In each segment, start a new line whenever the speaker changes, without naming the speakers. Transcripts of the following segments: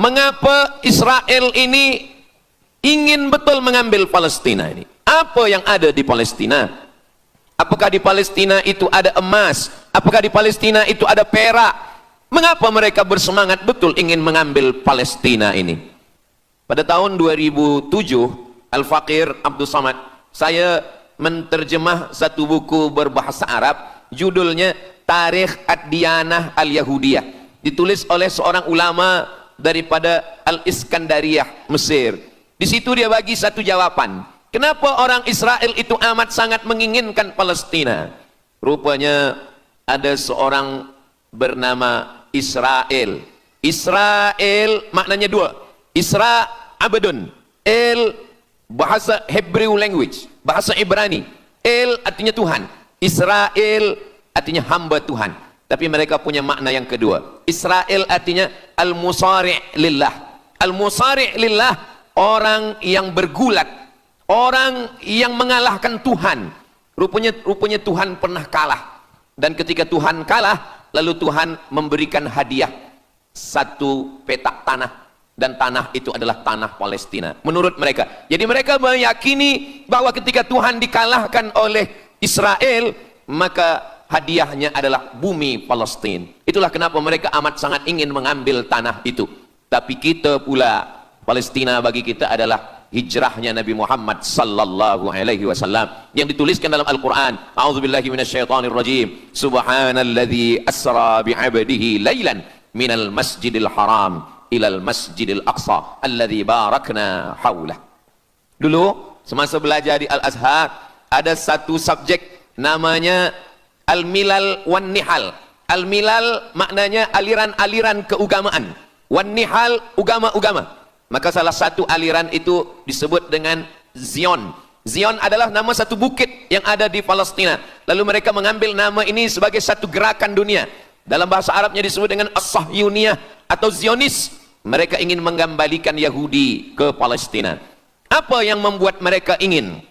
Mengapa Israel ini ingin betul mengambil Palestina ini? Apa yang ada di Palestina? Apakah di Palestina itu ada emas? Apakah di Palestina itu ada perak? Mengapa mereka bersemangat betul ingin mengambil Palestina ini? Pada tahun 2007, Al-Faqir Abdul Samad, saya menterjemah satu buku berbahasa Arab, judulnya Tarikh Ad-Diyanah Al-Yahudiyah, ditulis oleh seorang ulama daripada Al-Iskandariyah, Mesir. Di situ dia bagi satu jawaban. Kenapa orang Israel itu amat sangat menginginkan Palestina? Rupanya ada seorang bernama Israel. Israel maknanya dua. Isra abdun. El bahasa Hebrew language, bahasa Ibrani. El artinya Tuhan. Israel artinya hamba Tuhan. Tapi mereka punya makna yang kedua. Israel artinya al-musari' lillah. Al-musari' lillah, orang yang bergulat, orang yang mengalahkan Tuhan. Rupanya Tuhan pernah kalah. Dan ketika Tuhan kalah, lalu Tuhan memberikan hadiah satu petak tanah. Dan tanah itu adalah tanah Palestina menurut mereka. Jadi mereka meyakini bahwa ketika Tuhan dikalahkan oleh Israel, maka hadiahnya adalah bumi Palestina. Itulah kenapa mereka amat sangat ingin mengambil tanah itu. Tapi kita pula, Palestina bagi kita adalah hijrahnya Nabi Muhammad sallallahu alaihi wasallam yang dituliskan dalam Al-Qur'an. A'udzubillahi minasyaitonir rajim. Subhanalladzi asra bi'abdihi lailan minal masjidil haram ilal masjidil aqsa alladzi barakna haulah. Dulu semasa belajar di Al-Azhar ada satu subjek namanya Al-Milal wan Nihal. Al-Milal maknanya aliran-aliran keugamaan. Wan Nihal ugama-ugama. Maka salah satu aliran itu disebut dengan Zion. Zion adalah nama satu bukit yang ada di Palestina. Lalu mereka mengambil nama ini sebagai satu gerakan dunia. Dalam bahasa Arabnya disebut dengan As-Sahyuniyah atau Zionis. Mereka ingin mengembalikan Yahudi ke Palestina. Apa yang membuat mereka ingin?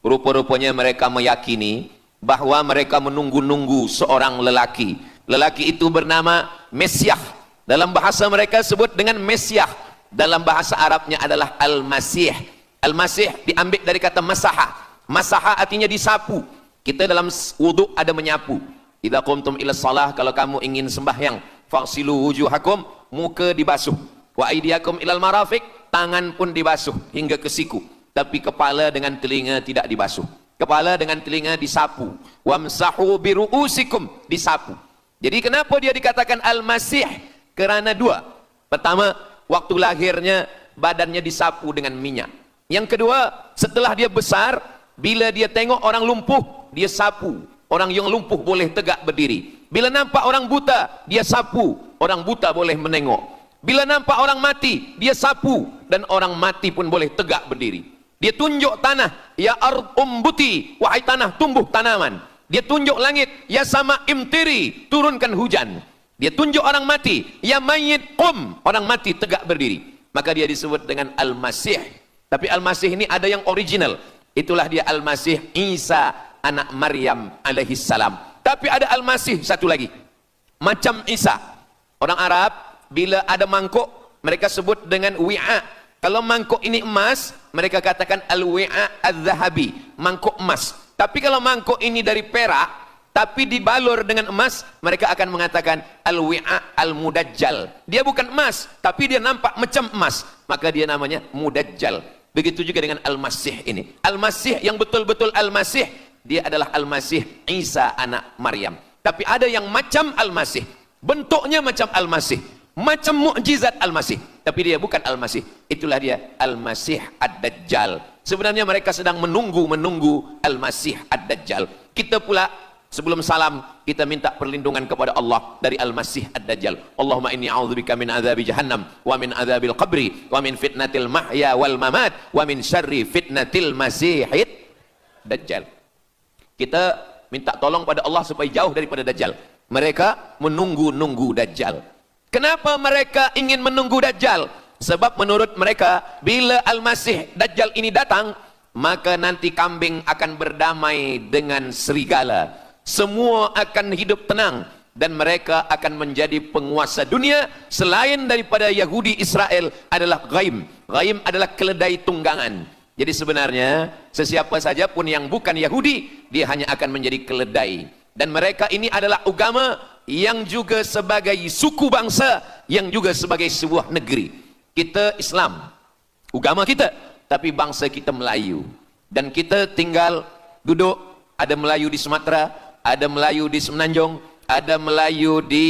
Rupa-rupanya mereka meyakini bahwa mereka menunggu-nunggu seorang lelaki. Lelaki itu bernama Mesyah. Dalam bahasa mereka sebut dengan Mesyah. Dalam bahasa Arabnya adalah Al-Masih. Al-Masih diambil dari kata masaha. Masaha artinya disapu. Kita dalam wudhu ada menyapu. Idza qumtum ila shalah, kalau kamu ingin sembahyang, faghsilu wujuhakum, muka dibasuh. Wa aydiyakum ilal marafiq, tangan pun dibasuh hingga ke siku. Tapi kepala dengan telinga tidak dibasuh. Kepala dengan telinga disapu. Wamsahu biru'usikum, disapu. Jadi kenapa dia dikatakan Al-Masih? Kerana dua. Pertama, waktu lahirnya badannya disapu dengan minyak. Yang kedua, setelah dia besar, bila dia tengok orang lumpuh, dia sapu. Orang yang lumpuh boleh tegak berdiri. Bila nampak orang buta, dia sapu. Orang buta boleh menengok. Bila nampak orang mati, dia sapu. Dan orang mati pun boleh tegak berdiri. Dia tunjuk tanah, ya ard umbuti, wahai tanah tumbuh tanaman. Dia tunjuk langit, ya sama imtiri, turunkan hujan. Dia tunjuk orang mati, ya mayyit qum, orang mati tegak berdiri. Maka dia disebut dengan Al-Masih. Tapi Al-Masih ini ada yang original. Itulah dia Al-Masih Isa anak Maryam alaihi salam. Tapi ada Al-Masih satu lagi. Macam Isa. Orang Arab bila ada mangkuk mereka sebut dengan wi'a. Kalau mangkuk ini emas, mereka katakan al-wi'a az-zahabi, mangkuk emas. Tapi kalau mangkuk ini dari perak tapi dibalur dengan emas, mereka akan mengatakan al-wi'a al-mudajjal. Dia bukan emas, tapi dia nampak macam emas, maka dia namanya mudajjal. Begitu juga dengan Al-Masih ini. Al-Masih yang betul-betul Al-Masih, dia adalah Al-Masih Isa anak Maryam. Tapi ada yang macam Al-Masih, bentuknya macam Al-Masih, macam mukjizat Al-Masih, tapi dia bukan Al-Masih. Itulah dia Al-Masih Ad-Dajjal. Sebenarnya mereka sedang menunggu Al-Masih Ad-Dajjal. Kita pula sebelum salam kita minta perlindungan kepada Allah dari Al-Masih Ad-Dajjal. Allahumma inni a'udzubika min adzabi jahannam wa min adzabil qabri wa min fitnatil mahya wal mamat wa min syarri fitnatil masihid Dajjal. Kita minta tolong pada Allah supaya jauh daripada Dajjal. Mereka menunggu-nunggu Dajjal. Kenapa mereka ingin menunggu Dajjal? Sebab menurut mereka, bila Al-Masih Dajjal ini datang, maka nanti kambing akan berdamai dengan serigala. Semua akan hidup tenang. dan mereka akan menjadi penguasa dunia. Selain daripada Yahudi Israel adalah ghaim. Ghaim adalah keledai tunggangan. Jadi sebenarnya sesiapa saja pun yang bukan Yahudi, dia hanya akan menjadi keledai. Dan mereka ini adalah agama yang juga sebagai suku bangsa, yang juga sebagai sebuah negeri. Kita Islam, agama kita, tapi bangsa kita Melayu. Dan kita tinggal duduk, ada Melayu di Sumatera, ada Melayu di Semenanjung, ada Melayu di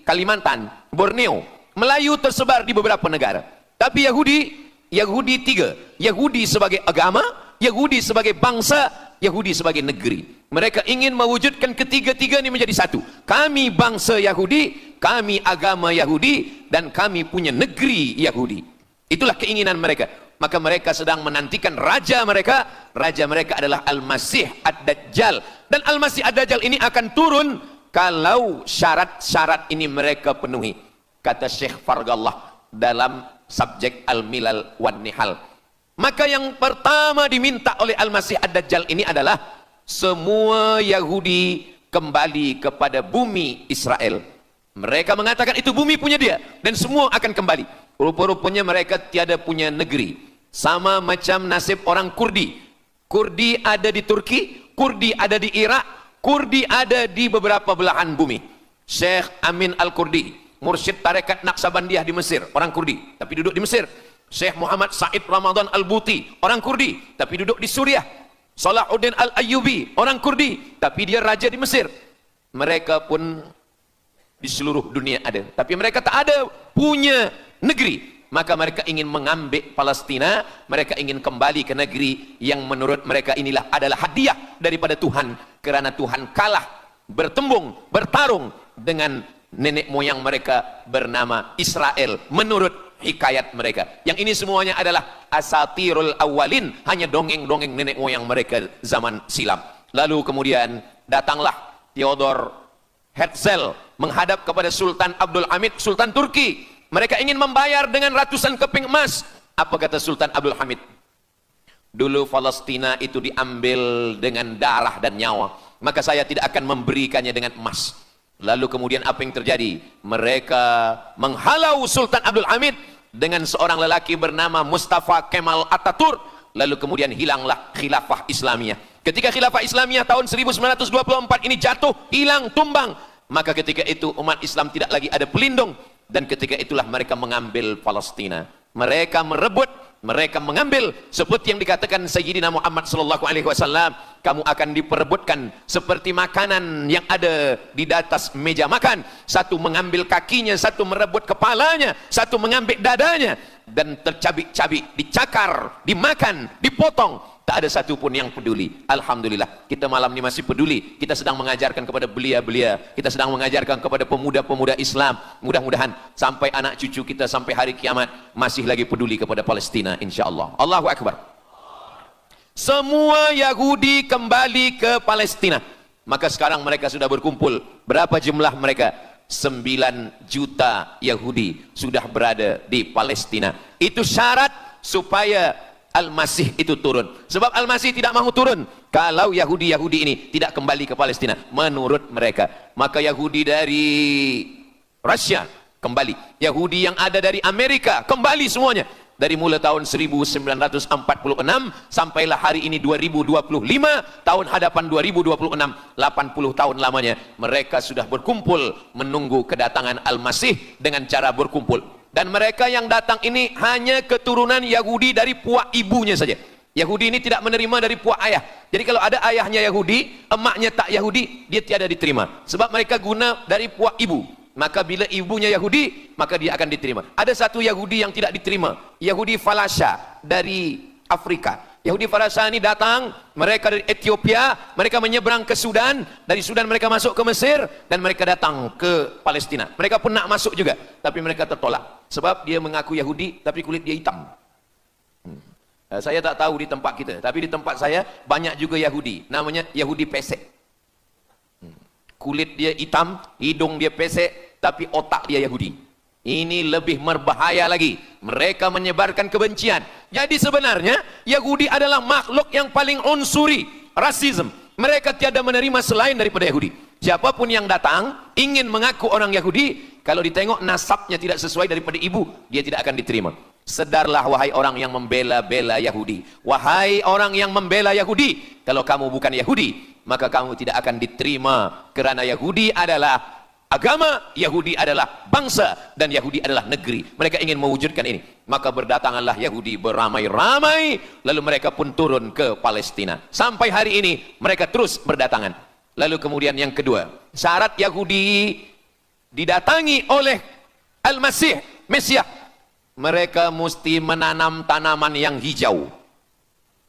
Kalimantan, Borneo. Melayu tersebar di beberapa negara. Tapi Yahudi tiga. Yahudi sebagai agama, Yahudi sebagai bangsa, Yahudi sebagai negeri. Mereka ingin mewujudkan ketiga-tiga ini menjadi satu. Kami bangsa Yahudi, kami agama Yahudi, dan kami punya negeri Yahudi. Itulah keinginan mereka. Maka mereka sedang menantikan raja mereka. Raja mereka adalah Al-Masih Ad-Dajjal. Dan Al-Masih Ad-Dajjal ini akan turun kalau syarat-syarat ini mereka penuhi. Kata Syekh Fargallah dalam subjek Al-Milal wan Nihal. Maka yang pertama diminta oleh Al-Masih Ad-Dajjal ini adalah semua Yahudi kembali kepada bumi Israel. Mereka mengatakan itu bumi punya dia dan semua akan kembali. Rupa-rupanya mereka tiada punya negeri. Sama macam nasib orang Kurdi. Kurdi ada di Turki, Kurdi ada di Irak, Kurdi ada di beberapa belahan bumi. Syekh Amin Al-Kurdi, mursyid tarekat Naqsabandiyah di Mesir, orang Kurdi, tapi duduk di Mesir. Syekh Muhammad Said Ramadan Al-Buti, orang Kurdi, tapi duduk di Suriah. Salahuddin Al-Ayyubi, orang Kurdi, tapi dia raja di Mesir. Mereka pun di seluruh dunia ada, tapi mereka tak ada punya negeri. Maka mereka ingin mengambil Palestina, mereka ingin kembali ke negeri yang menurut mereka inilah adalah hadiah daripada Tuhan, kerana Tuhan kalah bertembung, bertarung dengan nenek moyang mereka bernama Israel menurut hikayat mereka. Yang ini semuanya adalah asatirul awalin, hanya dongeng-dongeng nenek moyang mereka zaman silam. Lalu kemudian datanglah Theodor Herzl menghadap kepada Sultan Abdul Hamid, Sultan Turki. Mereka ingin membayar dengan ratusan keping emas. Apa kata Sultan Abdul Hamid? Dulu Palestina itu diambil dengan darah dan nyawa, maka saya tidak akan memberikannya dengan emas. Lalu kemudian apa yang terjadi? Mereka menghalau Sultan Abdul Hamid dengan seorang lelaki bernama Mustafa Kemal Ataturk. Lalu kemudian hilanglah khilafah Islamiyah. Ketika khilafah Islamiyah tahun 1924 ini jatuh, hilang, tumbang, maka ketika itu umat Islam tidak lagi ada pelindung. Dan ketika itulah mereka mengambil Palestina. Mereka merebut, mereka mengambil, seperti yang dikatakan Sayyidina Muhammad sallallahu alaihi wasallam, kamu akan diperebutkan seperti makanan yang ada di atas meja makan. Satu mengambil kakinya, satu merebut kepalanya, satu mengambil dadanya, dan tercabik-cabik, dicakar, dimakan, dipotong. Tak ada satu pun yang peduli. Alhamdulillah, kita malam ini masih peduli. Kita sedang mengajarkan kepada belia-belia, kita sedang mengajarkan kepada pemuda-pemuda Islam. Mudah-mudahan sampai anak cucu kita sampai hari kiamat masih lagi peduli kepada Palestina, insyaAllah. Allahu Akbar. Semua Yahudi kembali ke Palestina. Maka sekarang mereka sudah berkumpul. Berapa jumlah mereka? 9 juta Yahudi sudah berada di Palestina. Itu syarat supaya Al-Masih itu turun. Sebab Al-Masih tidak mahu turun kalau Yahudi-Yahudi ini tidak kembali ke Palestina menurut mereka. Maka Yahudi dari Rusia kembali, Yahudi yang ada dari Amerika kembali semuanya. Dari mulai tahun 1946 sampailah hari ini 2025, tahun hadapan 2026, 80 tahun lamanya mereka sudah berkumpul menunggu kedatangan Al-Masih dengan cara berkumpul. Dan mereka yang datang ini hanya keturunan Yahudi dari puak ibunya saja. Yahudi ini tidak menerima dari puak ayah. Jadi kalau ada ayahnya Yahudi, emaknya tak Yahudi, dia tiada diterima. Sebab mereka guna dari puak ibu. Maka bila ibunya Yahudi, maka dia akan diterima. Ada satu Yahudi yang tidak diterima, Yahudi Falasha dari Afrika. Yahudi Falasha ini datang, mereka dari Ethiopia, mereka menyeberang ke Sudan, dari Sudan mereka masuk ke Mesir, dan mereka datang ke Palestina. Mereka pun nak masuk juga, tapi mereka tertolak. Sebab dia mengaku Yahudi, tapi kulit dia hitam. Saya tak tahu di tempat kita, tapi di tempat saya banyak juga Yahudi, namanya Yahudi pesek. Kulit dia hitam, hidung dia pesek, tapi otak dia Yahudi. Ini lebih berbahaya lagi. Mereka menyebarkan kebencian. Jadi sebenarnya Yahudi adalah makhluk yang paling unsuri, rasisme. Mereka tiada menerima selain daripada Yahudi. Siapapun yang datang ingin mengaku orang Yahudi, kalau ditengok nasabnya tidak sesuai daripada ibu, dia tidak akan diterima. Sedarlah wahai orang yang membela-bela Yahudi. Wahai orang yang membela Yahudi, kalau kamu bukan Yahudi, maka kamu tidak akan diterima. Kerana Yahudi adalah agama, Yahudi adalah bangsa, dan Yahudi adalah negeri. Mereka ingin mewujudkan ini. Maka berdatanganlah Yahudi beramai-ramai, lalu mereka pun turun ke Palestina. Sampai hari ini mereka terus berdatangan. Lalu kemudian yang kedua, syarat Yahudi didatangi oleh Al-Masih, Mesias, mereka mesti menanam tanaman yang hijau.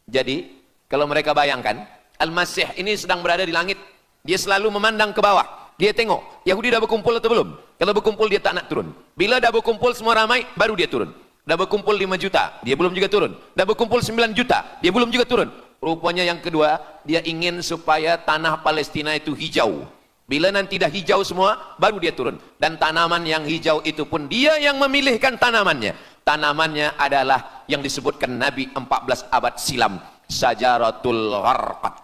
Jadi kalau mereka bayangkan, Al-Masih ini sedang berada di langit, dia selalu memandang ke bawah, dia tengok Yahudi dah berkumpul atau belum. Kalau berkumpul dia tak nak turun. Bila dah berkumpul semua ramai, baru dia turun. Dah berkumpul 5 juta, dia belum juga turun. Dah berkumpul 9 juta, dia belum juga turun. Rupanya yang kedua, dia ingin supaya tanah Palestina itu hijau. Bila nanti dah hijau semua, baru dia turun. Dan tanaman yang hijau itu pun dia yang memilihkan tanamannya. Tanamannya adalah yang disebutkan Nabi 14 abad silam, Syajaratul Gharqad.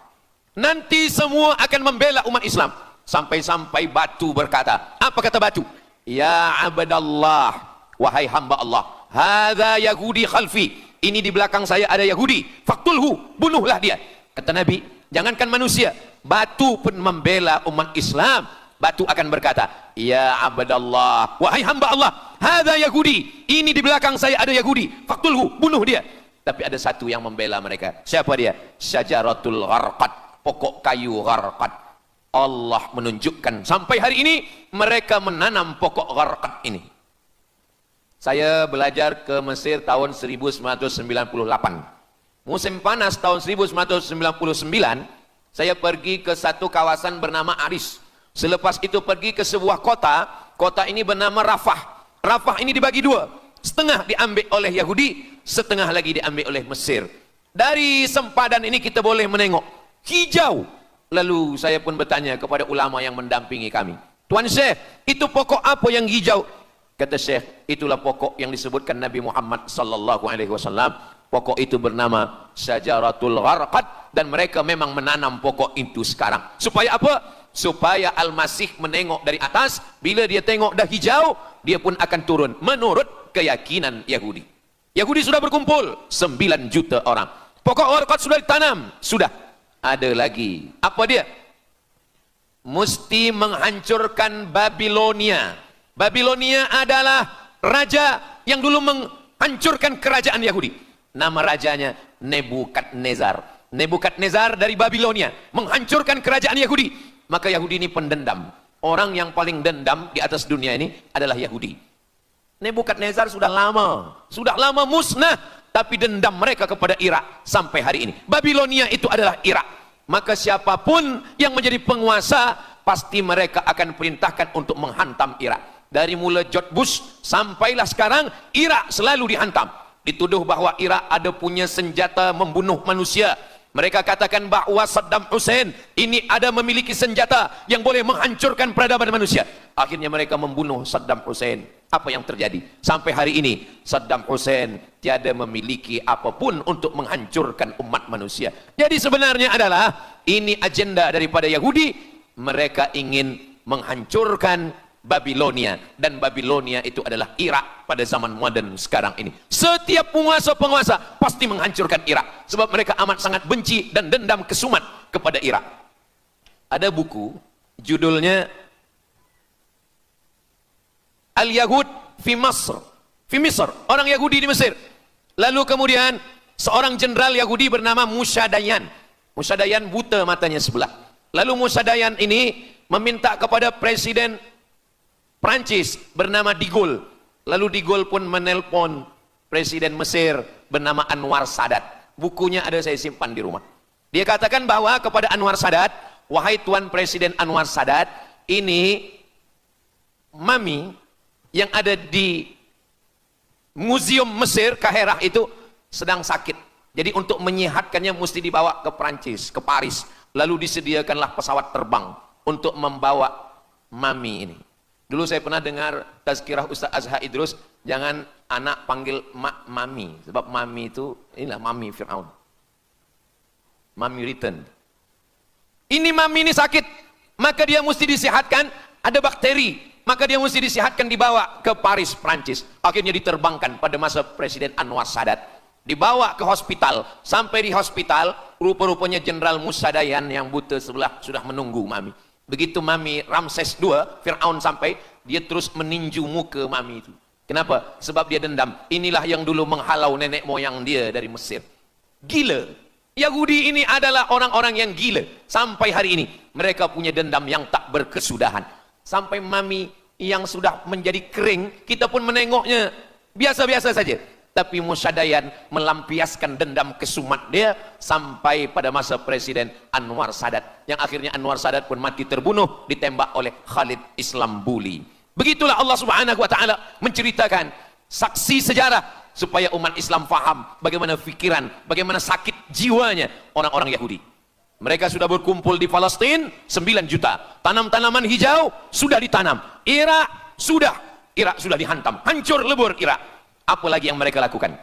Nanti semua akan membela umat Islam. Sampai-sampai batu berkata, apa kata batu? Ya abdallah, wahai hamba Allah, hadza Yahudi khalfi. Ini di belakang saya ada Yahudi, faktulhu, bunuhlah dia. Kata Nabi, jangankan manusia, batu pun membela umat Islam. Batu akan berkata, ya abdallah, wahai hamba Allah, hadza Yahudi, ini di belakang saya ada Yahudi, faktulhu, bunuh dia. Tapi ada satu yang membela mereka. Siapa dia? Syajaratul Gharqad, pokok kayu Gharqad. Allah menunjukkan sampai hari ini mereka menanam pokok Gharqad ini. Saya belajar ke Mesir tahun 1998. Musim panas tahun 1999, saya pergi ke satu kawasan bernama Aris. Selepas itu pergi ke sebuah kota, kota ini bernama Rafah. Rafah ini dibagi dua, setengah diambil oleh Yahudi, setengah lagi diambil oleh Mesir. Dari sempadan ini kita boleh menengok hijau. Lalu saya pun bertanya kepada ulama yang mendampingi kami, Tuan Syekh, itu pokok apa yang hijau? Kata Syekh, itulah pokok yang disebutkan Nabi Muhammad sallallahu alaihi wasallam. Pokok itu bernama Syajaratul Gharqad, dan mereka memang menanam pokok itu sekarang. Supaya apa? Supaya Al-Masih menengok dari atas, bila dia tengok dah hijau, dia pun akan turun menurut keyakinan Yahudi. Yahudi sudah berkumpul 9 juta orang. Pokok Gharqad sudah ditanam, sudah. Ada lagi. Apa dia? Mesti menghancurkan Babilonia. Babilonia adalah raja yang dulu menghancurkan kerajaan Yahudi. Nama rajanya Nebukadnezar. Nebukadnezar dari Babilonia menghancurkan kerajaan Yahudi. Maka Yahudi ini pendendam. Orang yang paling dendam di atas dunia ini adalah Yahudi. Nebukadnezar sudah lama musnah, tapi dendam mereka kepada Irak sampai hari ini. Babilonia itu adalah Irak. Maka siapapun yang menjadi penguasa, pasti mereka akan perintahkan untuk menghantam Irak. Dari mula George Bush sampailah sekarang, Irak selalu dihantam. Dituduh bahwa Irak ada punya senjata membunuh manusia. Mereka katakan bahwa Saddam Hussein ini ada memiliki senjata yang boleh menghancurkan peradaban manusia. Akhirnya mereka membunuh Saddam Hussein. Apa yang terjadi? Sampai hari ini Saddam Hussein tiada memiliki apapun untuk menghancurkan umat manusia. Jadi sebenarnya adalah ini agenda daripada Yahudi. Mereka ingin menghancurkan Babilonia, dan Babilonia itu adalah Irak pada zaman modern sekarang ini. Setiap penguasa-penguasa pasti menghancurkan Irak, sebab mereka amat sangat benci dan dendam kesumat kepada Irak. Ada buku judulnya Al-Yahud fi Masr, fi Misr, orang Yahudi di Mesir. Lalu kemudian seorang jenderal Yahudi bernama Musa Dayan. Musa Dayan buta matanya sebelah. Lalu Musa Dayan ini meminta kepada Presiden Prancis bernama De Gaulle. Lalu De Gaulle pun menelpon Presiden Mesir bernama Anwar Sadat. Bukunya ada, saya simpan di rumah. Dia katakan bahwa kepada Anwar Sadat, wahai Tuan Presiden Anwar Sadat, ini mami yang ada di Museum Mesir Kaherah itu sedang sakit. Jadi untuk menyehatkannya mesti dibawa ke Prancis, ke Paris. Lalu disediakanlah pesawat terbang untuk membawa mami ini. Dulu saya pernah dengar tazkirah Ustaz Azhar Idrus, jangan anak panggil mak mami, sebab mami itu inilah mami Fir'aun. Mami return. Ini mami ini sakit, maka dia mesti disehatkan, ada bakteri, maka dia mesti disehatkan, dibawa ke Paris, Prancis. Akhirnya diterbangkan pada masa Presiden Anwar Sadat, dibawa ke hospital. Sampai di hospital, rupa-rupanya Jenderal Musa Dayan yang buta sebelah sudah menunggu Mami. Begitu Mami Ramses II, Fir'aun sampai, dia terus meninju muka Mami itu. Kenapa? Sebab dia dendam. Inilah yang dulu menghalau nenek moyang dia dari Mesir. Gila. Yahudi ini adalah orang-orang yang gila. Sampai hari ini mereka punya dendam yang tak berkesudahan. Sampai Mami yang sudah menjadi kering, kita pun menengoknya biasa-biasa saja. Tapi Musa Dayan melampiaskan dendam kesumat dia sampai pada masa Presiden Anwar Sadat, yang akhirnya Anwar Sadat pun mati terbunuh ditembak oleh Khalid Islambuli. Begitulah Allah Subhanahu wa taala menceritakan saksi sejarah supaya umat Islam faham bagaimana pikiran, bagaimana sakit jiwanya orang-orang Yahudi. Mereka sudah berkumpul di Palestina 9 juta. Tanam-tanaman hijau sudah ditanam. Irak sudah dihantam. Hancur lebur Irak. Apa lagi yang mereka lakukan?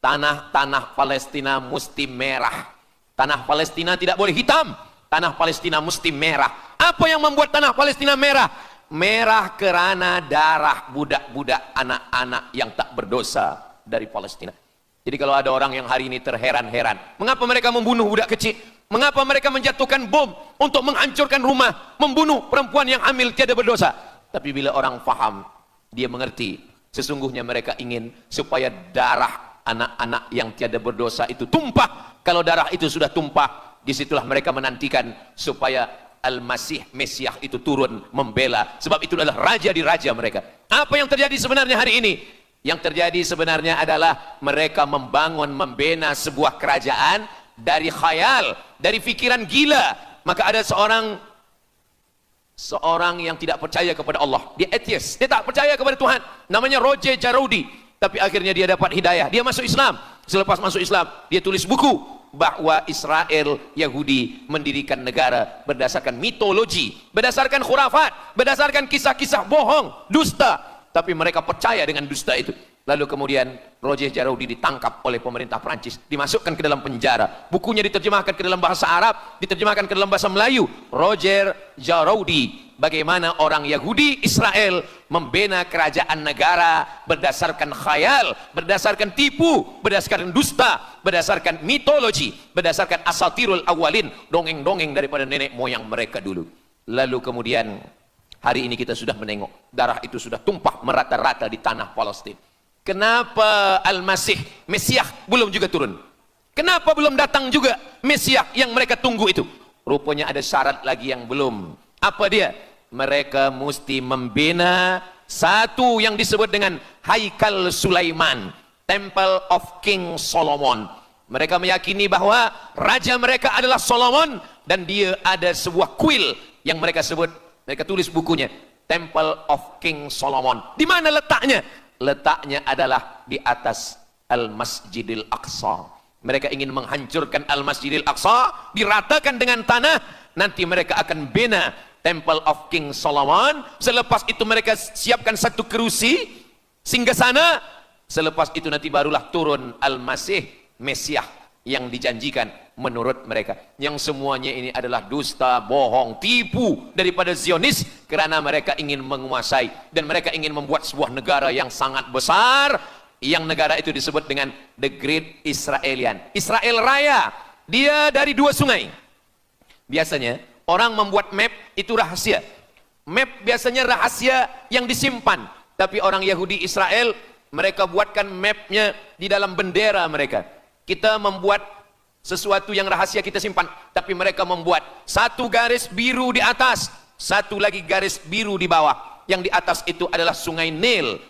Tanah Palestina mesti merah. Tanah Palestina tidak boleh hitam. Tanah Palestina mesti merah. Apa yang membuat tanah Palestina merah? Merah karena darah budak-budak, anak-anak yang tak berdosa dari Palestina. Jadi kalau ada orang yang hari ini terheran-heran, mengapa mereka membunuh budak kecil? Mengapa mereka menjatuhkan bom untuk menghancurkan rumah, membunuh perempuan yang hamil tiada berdosa? Tapi bila orang faham, dia mengerti, sesungguhnya mereka ingin supaya darah anak-anak yang tiada berdosa itu tumpah. Kalau darah itu sudah tumpah, disitulah mereka menantikan supaya Al-Masih, Mesiah itu turun membela. Sebab itu adalah raja di raja mereka. Apa yang terjadi sebenarnya hari ini? Yang terjadi sebenarnya adalah mereka membangun, membina sebuah kerajaan dari khayal, dari fikiran gila. Maka ada seorang yang tidak percaya kepada Allah. Dia atheist, dia tak percaya kepada Tuhan. Namanya Roger Jaroudi. Tapi akhirnya dia dapat hidayah. Dia masuk Islam. Selepas masuk Islam, dia tulis buku bahwa Israel, Yahudi mendirikan negara berdasarkan mitologi, berdasarkan khurafat, berdasarkan kisah-kisah bohong, dusta. Tapi mereka percaya dengan dusta itu. Lalu kemudian Roger Jaroudi ditangkap oleh pemerintah Prancis, dimasukkan ke dalam penjara. Bukunya diterjemahkan ke dalam bahasa Arab, diterjemahkan ke dalam bahasa Melayu. Roger Jaroudi, bagaimana orang Yahudi Israel membina kerajaan negara berdasarkan khayal, berdasarkan tipu, berdasarkan dusta, berdasarkan mitologi, berdasarkan asatirul awalin, dongeng-dongeng daripada nenek moyang mereka dulu. Lalu kemudian hari ini kita sudah menengok darah itu sudah tumpah merata-rata di tanah Palestina. Kenapa Al-Masih, Mesiah belum juga turun? Kenapa belum datang juga Mesiah yang mereka tunggu itu? Rupanya ada syarat lagi yang belum. Apa dia? Mereka mesti membina satu yang disebut dengan Haikal Sulaiman, Temple of King Solomon. Mereka meyakini bahwa raja mereka adalah Solomon, dan dia ada sebuah kuil yang mereka sebut, mereka tulis bukunya, Temple of King Solomon. Di mana letaknya? Letaknya adalah di atas Al-Masjidil Aqsa. Mereka ingin menghancurkan Al-Masjidil Aqsa, diratakan dengan tanah. Nanti mereka akan bina Temple of King Solomon. Selepas itu mereka siapkan satu kerusi singgasana. Selepas itu nanti barulah turun Al-Masih, Mesiah yang dijanjikan menurut mereka. Yang semuanya ini adalah dusta, bohong, tipu daripada Zionis, kerana mereka ingin menguasai dan mereka ingin membuat sebuah negara yang sangat besar, yang negara itu disebut dengan The Great Israelian. Israel Raya, dia dari 2 sungai. Biasanya orang membuat map itu rahasia. Map biasanya rahasia yang disimpan. Tapi orang Yahudi Israel, mereka buatkan mapnya di dalam bendera mereka. Kita membuat sesuatu yang rahasia kita simpan, tapi mereka membuat satu garis biru di atas, satu lagi garis biru di bawah. Yang di atas itu adalah Sungai Nil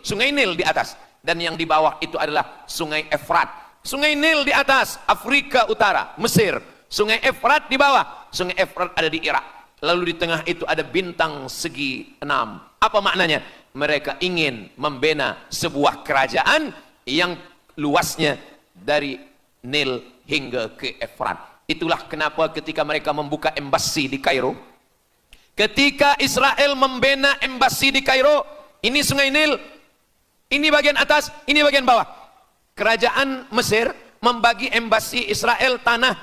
di atas, dan yang di bawah itu adalah Sungai Efrat. Sungai Nil di atas, Afrika Utara, Mesir. Sungai Efrat di bawah, Sungai Efrat ada di Irak. Lalu di tengah itu ada bintang segi 6. Apa maknanya? Mereka ingin membina sebuah kerajaan yang luasnya dari Nil hingga ke Efrat. Itulah kenapa ketika mereka membuka embasi di Kairo, ketika Israel membina embasi di Kairo, ini Sungai Nil, ini bagian atas, ini bagian bawah. Kerajaan Mesir membagi embasi Israel tanah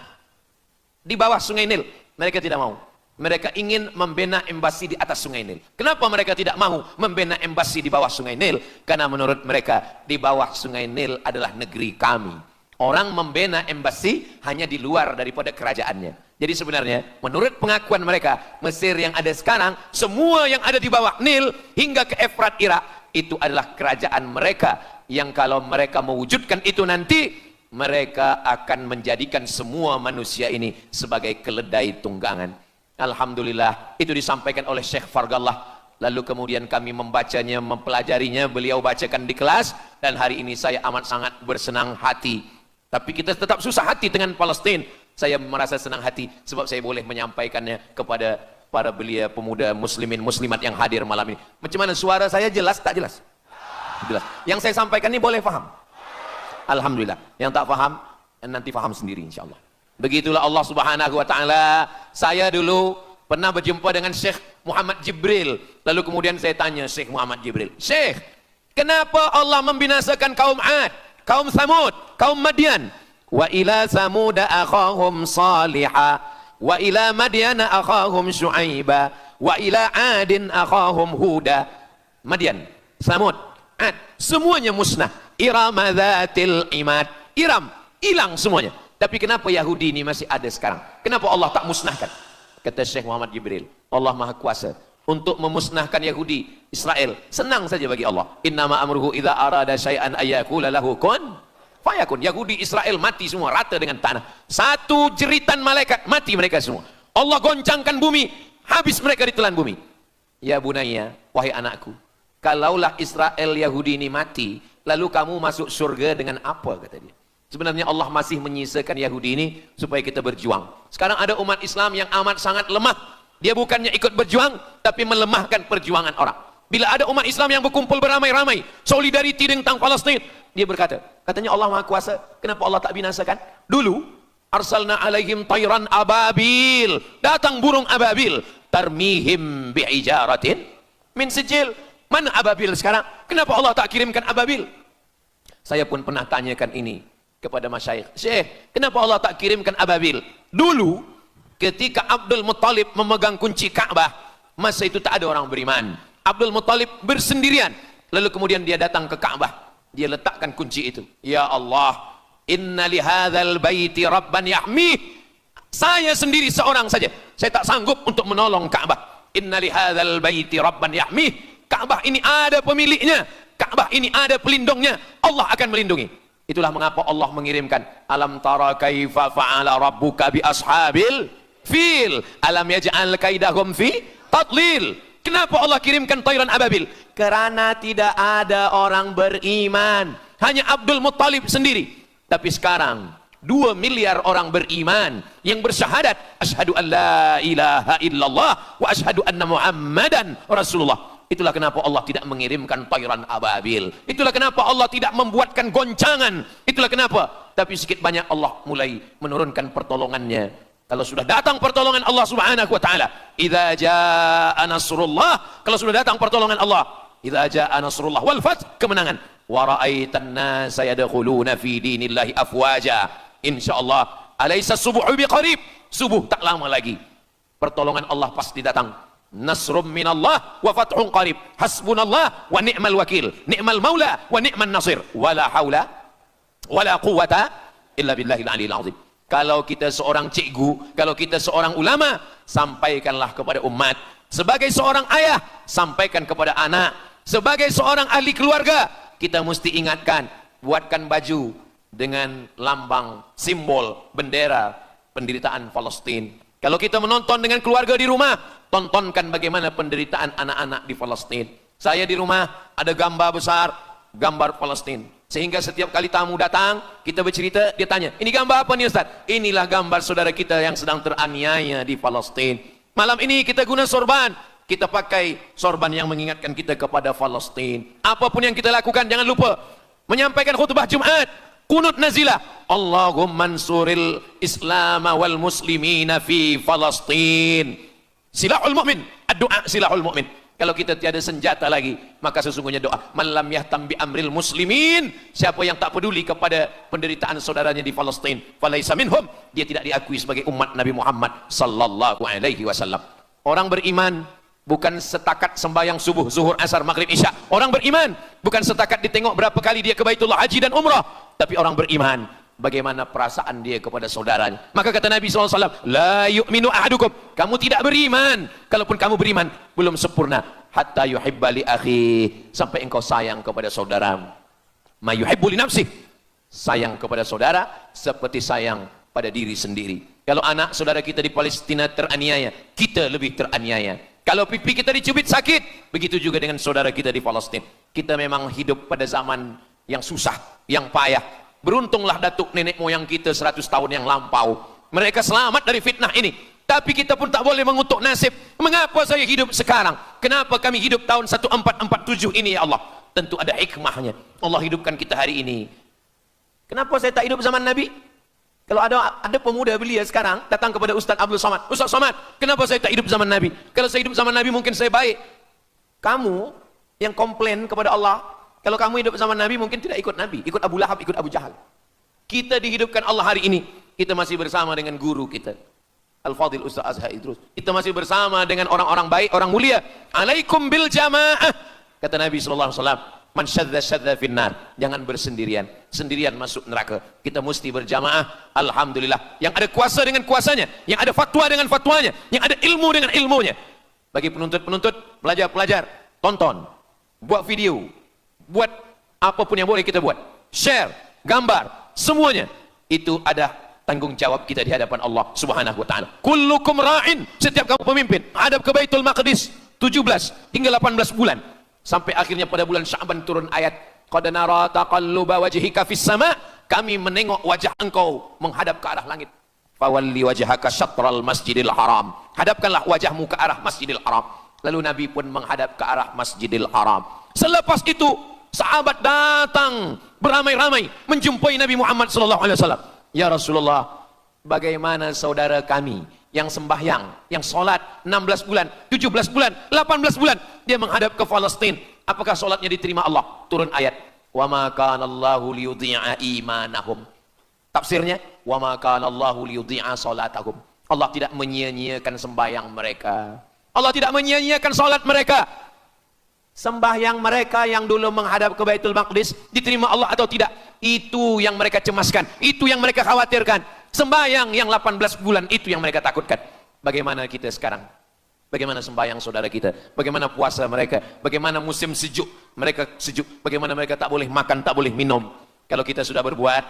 di bawah Sungai Nil. Mereka tidak mau. Mereka ingin membina embasi di atas Sungai Nil. Kenapa mereka tidak mau membina embasi di bawah Sungai Nil? Karena menurut mereka di bawah Sungai Nil adalah negeri kami. Orang membina embasi hanya di luar daripada kerajaannya. Jadi sebenarnya menurut pengakuan mereka, Mesir yang ada sekarang, semua yang ada di bawah Nil hingga ke Efrat Irak, itu adalah kerajaan mereka. Yang kalau mereka mewujudkan itu nanti, mereka akan menjadikan semua manusia ini sebagai keledai tunggangan. Alhamdulillah, itu disampaikan oleh Syekh Fargallah. Lalu kemudian kami membacanya, mempelajarinya, beliau bacakan di kelas, dan hari ini saya amat sangat bersenang hati. Tapi kita tetap susah hati dengan Palestina. Saya merasa senang hati sebab saya boleh menyampaikannya kepada para belia pemuda muslimin muslimat yang hadir malam ini. Macam mana suara saya, jelas tak jelas? Jelas. Yang saya sampaikan ini boleh faham? Alhamdulillah. Yang tak faham, nanti faham sendiri insyaAllah. Begitulah Allah Subhanahu wa ta'ala. Saya dulu pernah berjumpa dengan Syekh Muhammad Jibril. Lalu kemudian saya tanya Syekh Muhammad Jibril, Syekh, kenapa Allah membinasakan kaum Ad, kaum Samud, kaum Madian? Wa ila Samuda akhahum Salihah, wa ila Madiana akhahum Syu'aiba, wa ila Adin akhahum Huda. Madian, Samud, Ad, semuanya musnah. Iram dzatil imad, Iram, hilang semuanya. Tapi kenapa Yahudi ini masih ada sekarang? Kenapa Allah tak musnahkan? Kata Syekh Muhammad Jibril, Allah Maha Kuasa untuk memusnahkan Yahudi, Israel. Senang saja bagi Allah. Innama amruhu idza arada syai'an ayyakula lahu kun fayakun. Yahudi Israel mati semua rata dengan tanah. Satu jeritan malaikat mati mereka semua. Allah goncangkan bumi, habis mereka ditelan bumi. Ya bunayya, wahai anakku, kalaulah Israel Yahudi ini mati, lalu kamu masuk surga dengan apa, kata dia. Sebenarnya Allah masih menyisakan Yahudi ini supaya kita berjuang. Sekarang ada umat Islam yang amat sangat lemah. Dia bukannya ikut berjuang, tapi melemahkan perjuangan orang. Bila ada umat Islam yang berkumpul beramai-ramai, solidariti tentang Palestin, dia berkata, katanya Allah Maha Kuasa, kenapa Allah tak binasakan? Dulu, arsalna alaihim tayran ababil, datang burung ababil, tarmihim bi'ijaratin min sijil. Mana ababil sekarang? Kenapa Allah tak kirimkan ababil? Saya pun pernah tanyakan ini kepada masyayikh, Syekh, kenapa Allah tak kirimkan ababil? Dulu ketika Abdul Muttalib memegang kunci Ka'bah, masa itu tak ada orang beriman. Abdul Muttalib bersendirian, lalu kemudian dia datang ke Ka'bah, dia letakkan kunci itu. Ya Allah, inna lihadzal baiti rabban yahmih. Saya sendiri seorang saja, saya tak sanggup untuk menolong Ka'bah. Inna lihadzal baiti rabban yahmih. Ka'bah ini ada pemiliknya, Ka'bah ini ada pelindungnya, Allah akan melindungi. Itulah mengapa Allah mengirimkan alam tara kaifa fa'ala rabbuka bi ashabil fil alam yaj'al kaidahum fi tadlil. Kenapa Allah kirimkan tayran ababil? Karena tidak ada orang beriman, hanya Abdul Muttalib sendiri. Tapi sekarang 2 miliar orang beriman yang bersyahadat asyhadu an la ilaha illallah wa asyhadu anna muhammadan rasulullah. Itulah kenapa Allah tidak mengirimkan tayran ababil. Itulah kenapa Allah tidak membuatkan goncangan. Itulah kenapa. Tapi sedikit banyak Allah mulai menurunkan pertolongannya. Kalau sudah datang pertolongan Allah Subhanahu wa taala, idza jaa nasrullah, kalau sudah datang pertolongan Allah, idza jaa nasrullah wal fath, kemenangan. Wa ra'aitan nasa yadkhuluna fi dinillahi afwaja. Insyaallah, alaysa subuhu biqarib. Subuh tak lama lagi. Pertolongan Allah pasti datang. Nasrum minallah wa fathun qarib. Hasbunallah wa ni'mal wakil. Ni'mal maula wa ni'man nasir. Wala haula wala quwata illa billahil aliyil azim. Kalau kita seorang cikgu, kalau kita seorang ulama, sampaikanlah kepada umat. Sebagai seorang ayah, sampaikan kepada anak. Sebagai seorang ahli keluarga, kita mesti ingatkan, buatkan baju dengan lambang, simbol, bendera penderitaan Palestina. Kalau kita menonton dengan keluarga di rumah, tontonkan bagaimana penderitaan anak-anak di Palestina. Saya di rumah ada gambar besar, gambar Palestina. Sehingga setiap kali tamu datang, kita bercerita, dia tanya, ini gambar apa nih Ustaz? Inilah gambar saudara kita yang sedang teraniaya di Palestina. Malam ini kita guna sorban, kita pakai sorban yang mengingatkan kita kepada Palestina. Apapun yang kita lakukan, jangan lupa menyampaikan khutbah Jumat, kunut nazilah, Allahumma ansuril Islam wal muslimina fi Palestin. Silahul mu'min, ad-du'a silahul mu'min. Kalau kita tiada senjata lagi, maka sesungguhnya doa man lam yahtam bi amril muslimin, siapa yang tak peduli kepada penderitaan saudaranya di Palestin, falaisa minhum, dia tidak diakui sebagai umat Nabi Muhammad sallallahu alaihi wasallam. Orang beriman bukan setakat sembahyang subuh, zuhur, asar, maghrib, isya. Orang beriman bukan setakat ditengok berapa kali dia ke Baitullah haji dan umrah, tapi orang beriman bagaimana perasaan dia kepada saudaranya. Maka kata Nabi SAW, la yu'minu ahadukum, kamu tidak beriman, kalaupun kamu beriman belum sempurna, hatta yuhibba li akhi, sampai engkau sayang kepada saudaramu. Ma yuhibbu li nafsih, sayang kepada saudara seperti sayang pada diri sendiri. Kalau anak saudara kita di Palestina teraniaya, kita lebih teraniaya. Kalau pipi kita dicubit sakit, begitu juga dengan saudara kita di Palestina. Kita memang hidup pada zaman yang susah, yang payah. Beruntunglah datuk nenek moyang kita 100 tahun yang lampau, mereka selamat dari fitnah ini. Tapi kita pun tak boleh mengutuk nasib. Mengapa saya hidup sekarang? Kenapa kami hidup tahun 1447 ini ya Allah? Tentu ada hikmahnya. Allah hidupkan kita hari ini. Kenapa saya tak hidup zaman Nabi? Kalau ada pemuda belia sekarang datang kepada Ustaz Abdul Somad, Ustaz Somad, kenapa saya tak hidup zaman Nabi? Kalau saya hidup zaman Nabi mungkin saya baik. Kamu yang komplain kepada Allah, kalau kamu hidup zaman Nabi mungkin tidak ikut Nabi, ikut Abu Lahab, ikut Abu Jahal. Kita dihidupkan Allah hari ini, kita masih bersama dengan guru kita Al-Fadhil Ustaz Azhar Idrus. Kita masih bersama dengan orang-orang baik, orang mulia. Alaikum bil jamaah, kata Nabi SAW, man syadza syadza finnar, jangan bersendirian, sendirian masuk neraka. Kita mesti berjamaah. Alhamdulillah, yang ada kuasa dengan kuasanya, yang ada fatwa dengan fatwanya, yang ada ilmu dengan ilmunya. Bagi penuntut-penuntut, pelajar-pelajar, tonton, buat video, buat apapun yang boleh kita buat, share, gambar, semuanya itu ada tanggung jawab kita di hadapan Allah Subhanahu wa taala. Kullukum ra'in, setiap kamu pemimpin, hadap ke Baitul Maqdis 17 hingga 18 bulan, sampai akhirnya pada bulan Sya'ban turun ayat qad nara taqalluba wajhika fis sama, kami menengok wajah engkau menghadap ke arah langit. Fawalli wajhaka syatral masjidil haram, hadapkanlah wajahmu ke arah Masjidil Haram. Lalu Nabi pun menghadap ke arah Masjidil Haram. Selepas itu sahabat datang beramai-ramai menjumpai Nabi Muhammad SAW. Ya Rasulullah, bagaimana saudara kami yang sembahyang, yang solat 16 bulan, 17 bulan, 18 bulan, dia menghadap ke Palestina, apakah solatnya diterima Allah? Turun ayat, wa ma kana Allahu liyudhi'a imanahum. Tafsirnya, wa ma kana Allahu liyudhi'a salatahum. Allah tidak menyia-nyiakan sembahyang mereka, Allah tidak menyia-nyiakan solat mereka. Sembahyang mereka yang dulu menghadap ke Baitul Maqdis diterima Allah atau tidak? Itu yang mereka cemaskan, itu yang mereka khawatirkan. Sembahyang yang 18 bulan itu yang mereka takutkan. Bagaimana kita sekarang? Bagaimana sembahyang saudara kita? Bagaimana puasa mereka? Bagaimana musim sejuk? Mereka sejuk. Bagaimana mereka tak boleh makan, tak boleh minum? Kalau kita sudah berbuat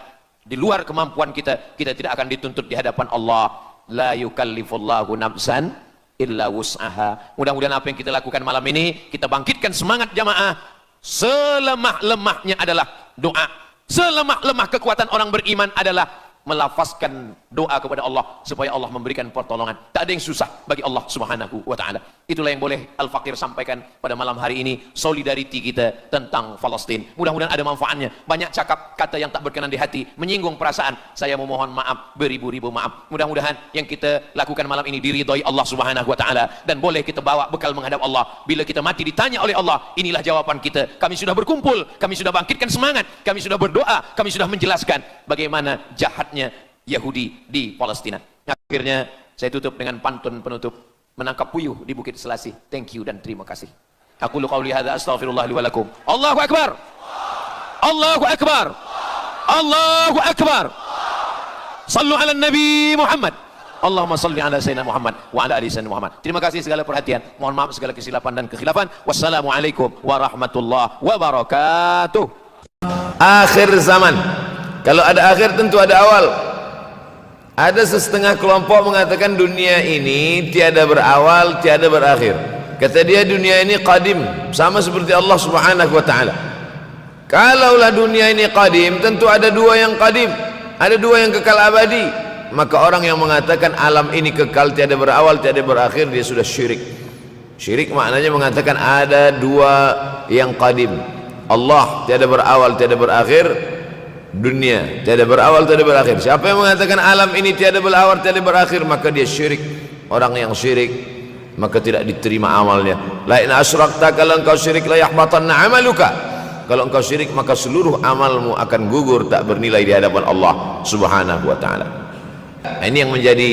di luar kemampuan kita, kita tidak akan dituntut di hadapan Allah. La yukallifullahu nafsan illa wus'aha. Mudah-mudahan apa yang kita lakukan malam ini, kita bangkitkan semangat jamaah. Selemah-lemahnya adalah doa. Selemah-lemah kekuatan orang beriman adalah melafazkan doa kepada Allah supaya Allah memberikan pertolongan. Tak ada yang susah bagi Allah Subhanahu wa taala. Itulah yang boleh Al-Fakir sampaikan pada malam hari ini, solidariti kita tentang Palestina. Mudah-mudahan ada manfaatnya. Banyak cakap kata yang tak berkenan di hati, menyinggung perasaan, saya memohon maaf beribu-ribu maaf. Mudah-mudahan yang kita lakukan malam ini diridhoi Allah Subhanahu wa taala dan boleh kita bawa bekal menghadap Allah. Bila kita mati ditanya oleh Allah, inilah jawaban kita. Kami sudah berkumpul, kami sudah bangkitkan semangat, kami sudah berdoa, kami sudah menjelaskan bagaimana jahatnya Yahudi di Palestina. Akhirnya saya tutup dengan pantun penutup, menangkap puyuh di Bukit Selasih. Thank you dan terima kasih. Aku lu qauli hadza astaghfirullah li wa lakum. Allahu akbar. Allahu akbar. Allahu akbar. Sallu ala Nabi Muhammad. Allahumma salli ala Sayyidina Muhammad wa ala ali Sayyidina Muhammad. Terima kasih segala perhatian. Mohon maaf segala kesilapan dan kekhilafan. Wassalamualaikum warahmatullahi wabarakatuh. Akhir zaman. Kalau ada akhir tentu ada awal. Ada setengah kelompok mengatakan dunia ini tiada berawal, tiada berakhir. Kata dia dunia ini qadim, sama seperti Allah Subhanahu wa taala. Kalaulah dunia ini qadim, tentu ada dua yang qadim, ada dua yang kekal abadi. Maka orang yang mengatakan alam ini kekal, tiada berawal, tiada berakhir, dia sudah syirik. Syirik maknanya mengatakan ada dua yang qadim. Allah tiada berawal, tiada berakhir, dunia tiada berawal, tiada berakhir. Siapa yang mengatakan alam ini tiada berawal, tiada berakhir, maka dia syirik. Orang yang syirik maka tidak diterima amalnya. La in asyrakta, kalau engkau syirik, la yahbatanna amaluka, kalau engkau syirik maka seluruh amalmu akan gugur, tak bernilai di hadapan Allah Subhanahu wa taala. Ini yang menjadi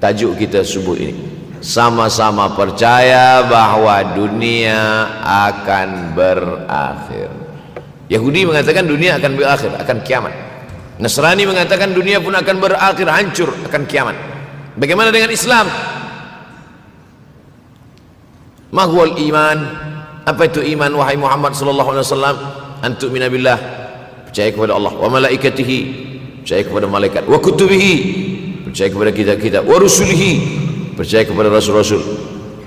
tajuk kita subuh ini. Sama-sama percaya bahwa dunia akan berakhir. Yahudi mengatakan dunia akan berakhir, akan kiamat. Nasrani mengatakan dunia pun akan berakhir, hancur, akan kiamat. Bagaimana dengan Islam? Mahwal iman, apa itu iman wahai Muhammad sallallahu alaihi wasallam? Antu'mina billah, percaya kepada Allah, wa malaikatihi, percaya kepada malaikat, wa kutubihi, percaya kepada kitab-kitab, wa rusulihi, percaya kepada rasul-rasul,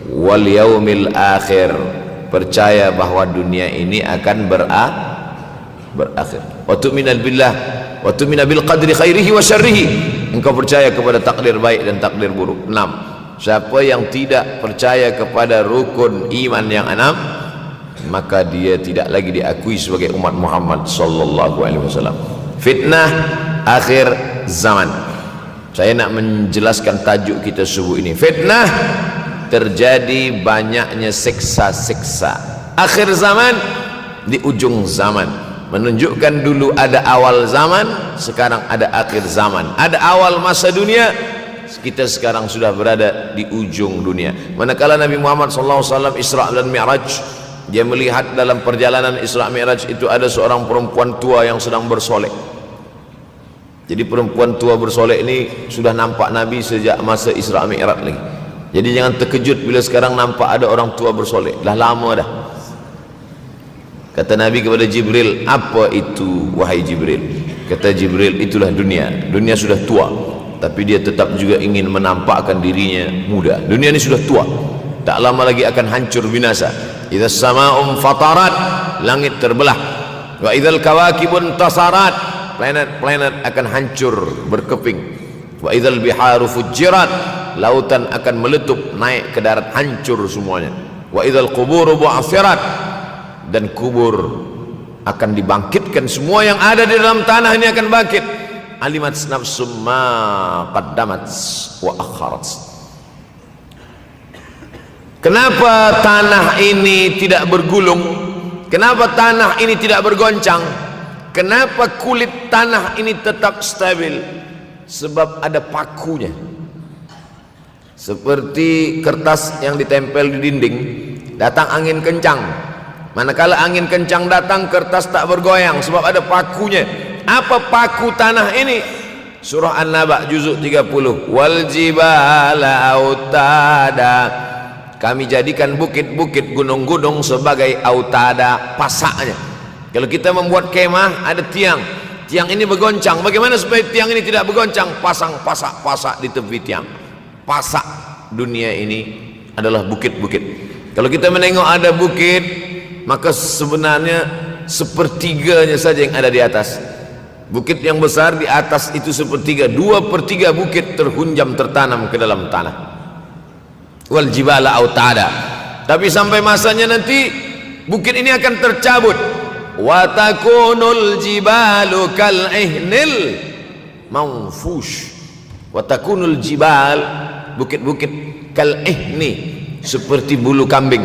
wal yaumil akhir, percaya bahwa dunia ini akan berakhir. Wa tu'mina billah, wa tu'mina bil qadri khairihi wa syarrihi, engkau percaya kepada takdir baik dan takdir buruk. 6. Siapa yang tidak percaya kepada rukun iman yang 6, maka dia tidak lagi diakui sebagai umat Muhammad sallallahu alaihi wasallam. Fitnah akhir zaman. Saya nak menjelaskan tajuk kita subuh ini. Fitnah, terjadi banyaknya siksa-siksa. Akhir zaman, di ujung zaman. Menunjukkan dulu ada awal zaman, sekarang ada akhir zaman. Ada awal masa dunia, kita sekarang sudah berada di ujung dunia. Manakala Nabi Muhammad SAW Isra dan Mi'raj, dia melihat dalam perjalanan Isra Mi'raj itu ada seorang perempuan tua yang sedang bersolek. Jadi perempuan tua bersolek ini sudah nampak Nabi sejak masa Isra Mi'raj lagi. Jadi jangan terkejut bila sekarang nampak ada orang tua bersolek. Dah lama dah. Kata Nabi kepada Jibril, apa itu wahai Jibril? Kata Jibril, itulah dunia. Dunia sudah tua, tapi dia tetap juga ingin menampakkan dirinya muda. Dunia ini sudah tua, tak lama lagi akan hancur binasa. Idza sama'um fatarat, langit terbelah. Wa idzal kawakibun tasarat, planet-planet akan hancur berkeping. Wa idzal biharu fujirat, lautan akan meletup naik ke darat, hancur semuanya. Wa idzal quburu bu'athirat, dan kubur akan dibangkitkan. Semua yang ada di dalam tanah ini akan bangkit. Alimat nafsum ma qaddamat wa akharat. Kenapa tanah ini tidak bergulung? Kenapa tanah ini tidak bergoncang? Kenapa kulit tanah ini tetap stabil? Sebab ada pakunya. Seperti kertas yang ditempel di dinding, datang angin kencang, manakala angin kencang datang, kertas tak bergoyang sebab ada pakunya. Apa paku tanah ini? Surah An-Naba juzuk 30. Wal jibala autada, kami jadikan bukit-bukit, gunung-gunung sebagai autada, pasaknya. Kalau kita membuat kemah, ada tiang, tiang ini bergoncang. Bagaimana supaya tiang ini tidak bergoncang? Pasang pasak-pasak di tepi tiang. Pasak dunia ini adalah bukit-bukit. Kalau kita menengok ada bukit, maka sebenarnya sepertiganya saja yang ada di atas. Bukit yang besar di atas itu sepertiga, 2/3 bukit terhunjam, tertanam ke dalam tanah. Wal jibala autada, tapi sampai masanya nanti bukit ini akan tercabut. Wa takunul jibalu kal ihnil manfush. Wa takunul jibal, bukit-bukit, kal ihni, seperti bulu kambing,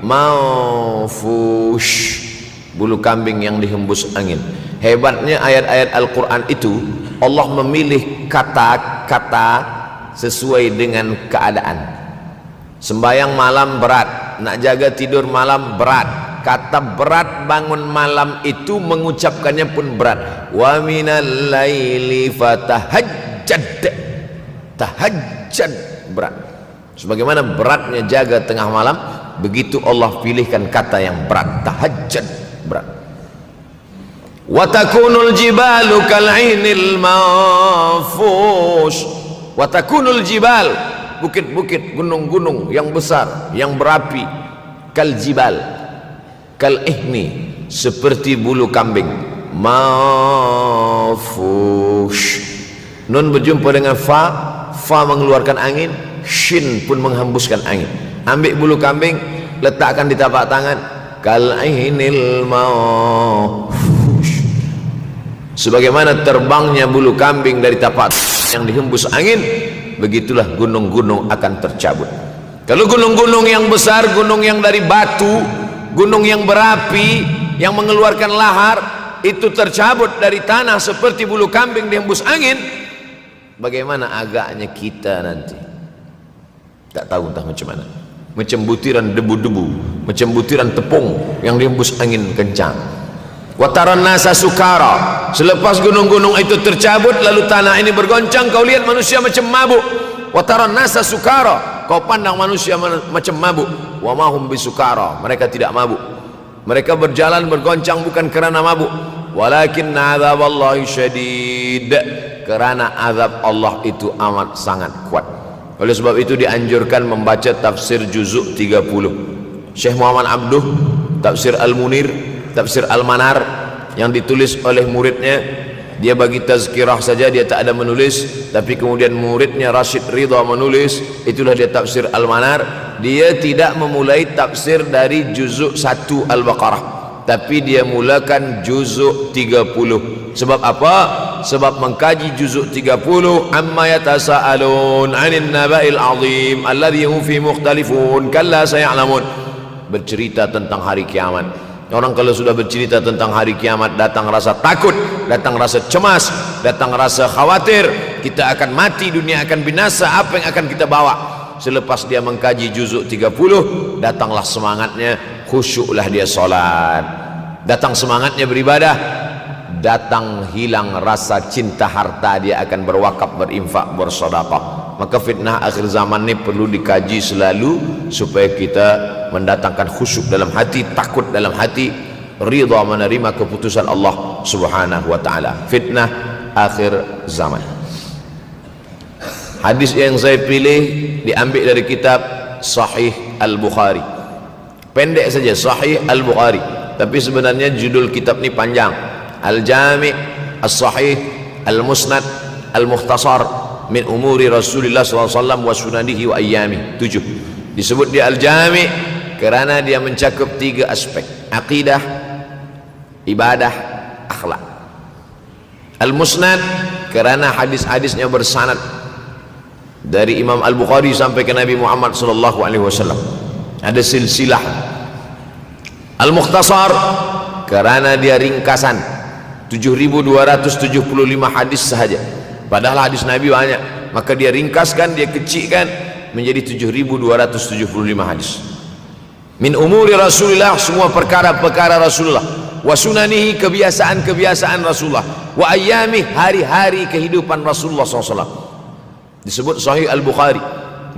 manfush, bulu kambing yang dihembus angin. Hebatnya ayat-ayat Al-Quran itu, Allah memilih kata-kata sesuai dengan keadaan. Sembayang malam berat, nak jaga tidur malam berat. Kata berat bangun malam itu mengucapkannya pun berat. Wa minal laili fatahajjad, tahajjad berat. Sebagaimana beratnya jaga tengah malam, begitu Allah pilihkan kata yang berat, tahajjud, berat. Wa takunul jibalu kal ainil manfush. Wa takunul jibal, bukit-bukit, gunung-gunung yang besar, yang berapi, kal jibal, kal ihni, seperti bulu kambing, manfush. Nun berjumpa dengan fa, fa mengeluarkan angin, shin pun menghembuskan angin. Ambil bulu kambing, letakkan di tapak tangan, kal ainil manfush. Sebagaimana terbangnya bulu kambing dari tapak yang dihembus angin, begitulah gunung-gunung akan tercabut. Kalau gunung-gunung yang besar, gunung yang dari batu, gunung yang berapi, yang mengeluarkan lahar, itu tercabut dari tanah seperti bulu kambing dihembus angin, bagaimana agaknya kita nanti? Tak tahu entah macam mana. Macam butiran debu-debu, macam butiran tepung yang dihembus angin kencang. Wataran nasa sukara, selepas gunung-gunung itu tercabut lalu tanah ini bergoncang, kau lihat manusia macam mabuk. Wataran nasa sukara, kau pandang manusia macam mabuk. Wa mahum bisukara, mereka tidak mabuk. Mereka berjalan bergoncang bukan kerana mabuk, walakin azaballahi syadid, kerana azab Allah itu amat sangat kuat. Oleh sebab itu dianjurkan membaca tafsir juzuk 30. Syekh Muhammad Abduh, tafsir Al-Munir, tafsir Al-Manar yang ditulis oleh muridnya. Dia bagi tazkirah saja, dia tak ada menulis, tapi kemudian muridnya Rashid Ridha menulis, itulah dia tafsir Al-Manar. Dia tidak memulai tafsir dari juzuk 1 Al-Baqarah, tapi dia mulakan juzuk 30. Sebab apa? Sebab mengkaji juzuk 30, amma yatasaalun 'anil naba'il 'azim alladhi hum fi mukhtalifun kalla saya'lamun, bercerita tentang hari kiamat. Orang kalau sudah bercerita tentang hari kiamat, datang rasa takut, datang rasa cemas, datang rasa khawatir, kita akan mati, dunia akan binasa, apa yang akan kita bawa? Selepas dia mengkaji juzuk 30, datanglah semangatnya, khusyuklah dia solat, datang semangatnya beribadah, datang hilang rasa cinta harta, dia akan berwakaf, berinfak, bersedekah. Maka fitnah akhir zaman ini perlu dikaji selalu supaya kita mendatangkan khusyuk dalam hati, takut dalam hati, ridha menerima keputusan Allah Subhanahu wa taala. Fitnah akhir zaman. Hadis yang saya pilih diambil dari kitab Sahih Al-Bukhari. Pendek saja, Sahih Al-Bukhari, tapi sebenarnya judul kitab ini panjang. Al-Jami' As-Sahih Al-Musnad Al-Mukhtasar min umuri Rasulullah SAW wa sunanihi wa ayyami. 7. Disebut dia Al-Jami' kerana dia mencakup 3 aspek: akidah, ibadah, akhlak. Al-Musnad kerana hadis-hadisnya bersanad dari Imam Al-Bukhari sampai ke Nabi Muhammad SAW, ada silsilah. Al-Mukhtasar kerana dia ringkasan, 7.275 hadis sahaja, padahal hadis Nabi banyak, maka dia ringkaskan, dia kecilkan menjadi 7.275 hadis. Min umuri Rasulullah, semua perkara-perkara Rasulullah, wa sunanihi, kebiasaan-kebiasaan Rasulullah, wa ayyami, hari-hari kehidupan Rasulullah SAW. Disebut Sahih Al-Bukhari.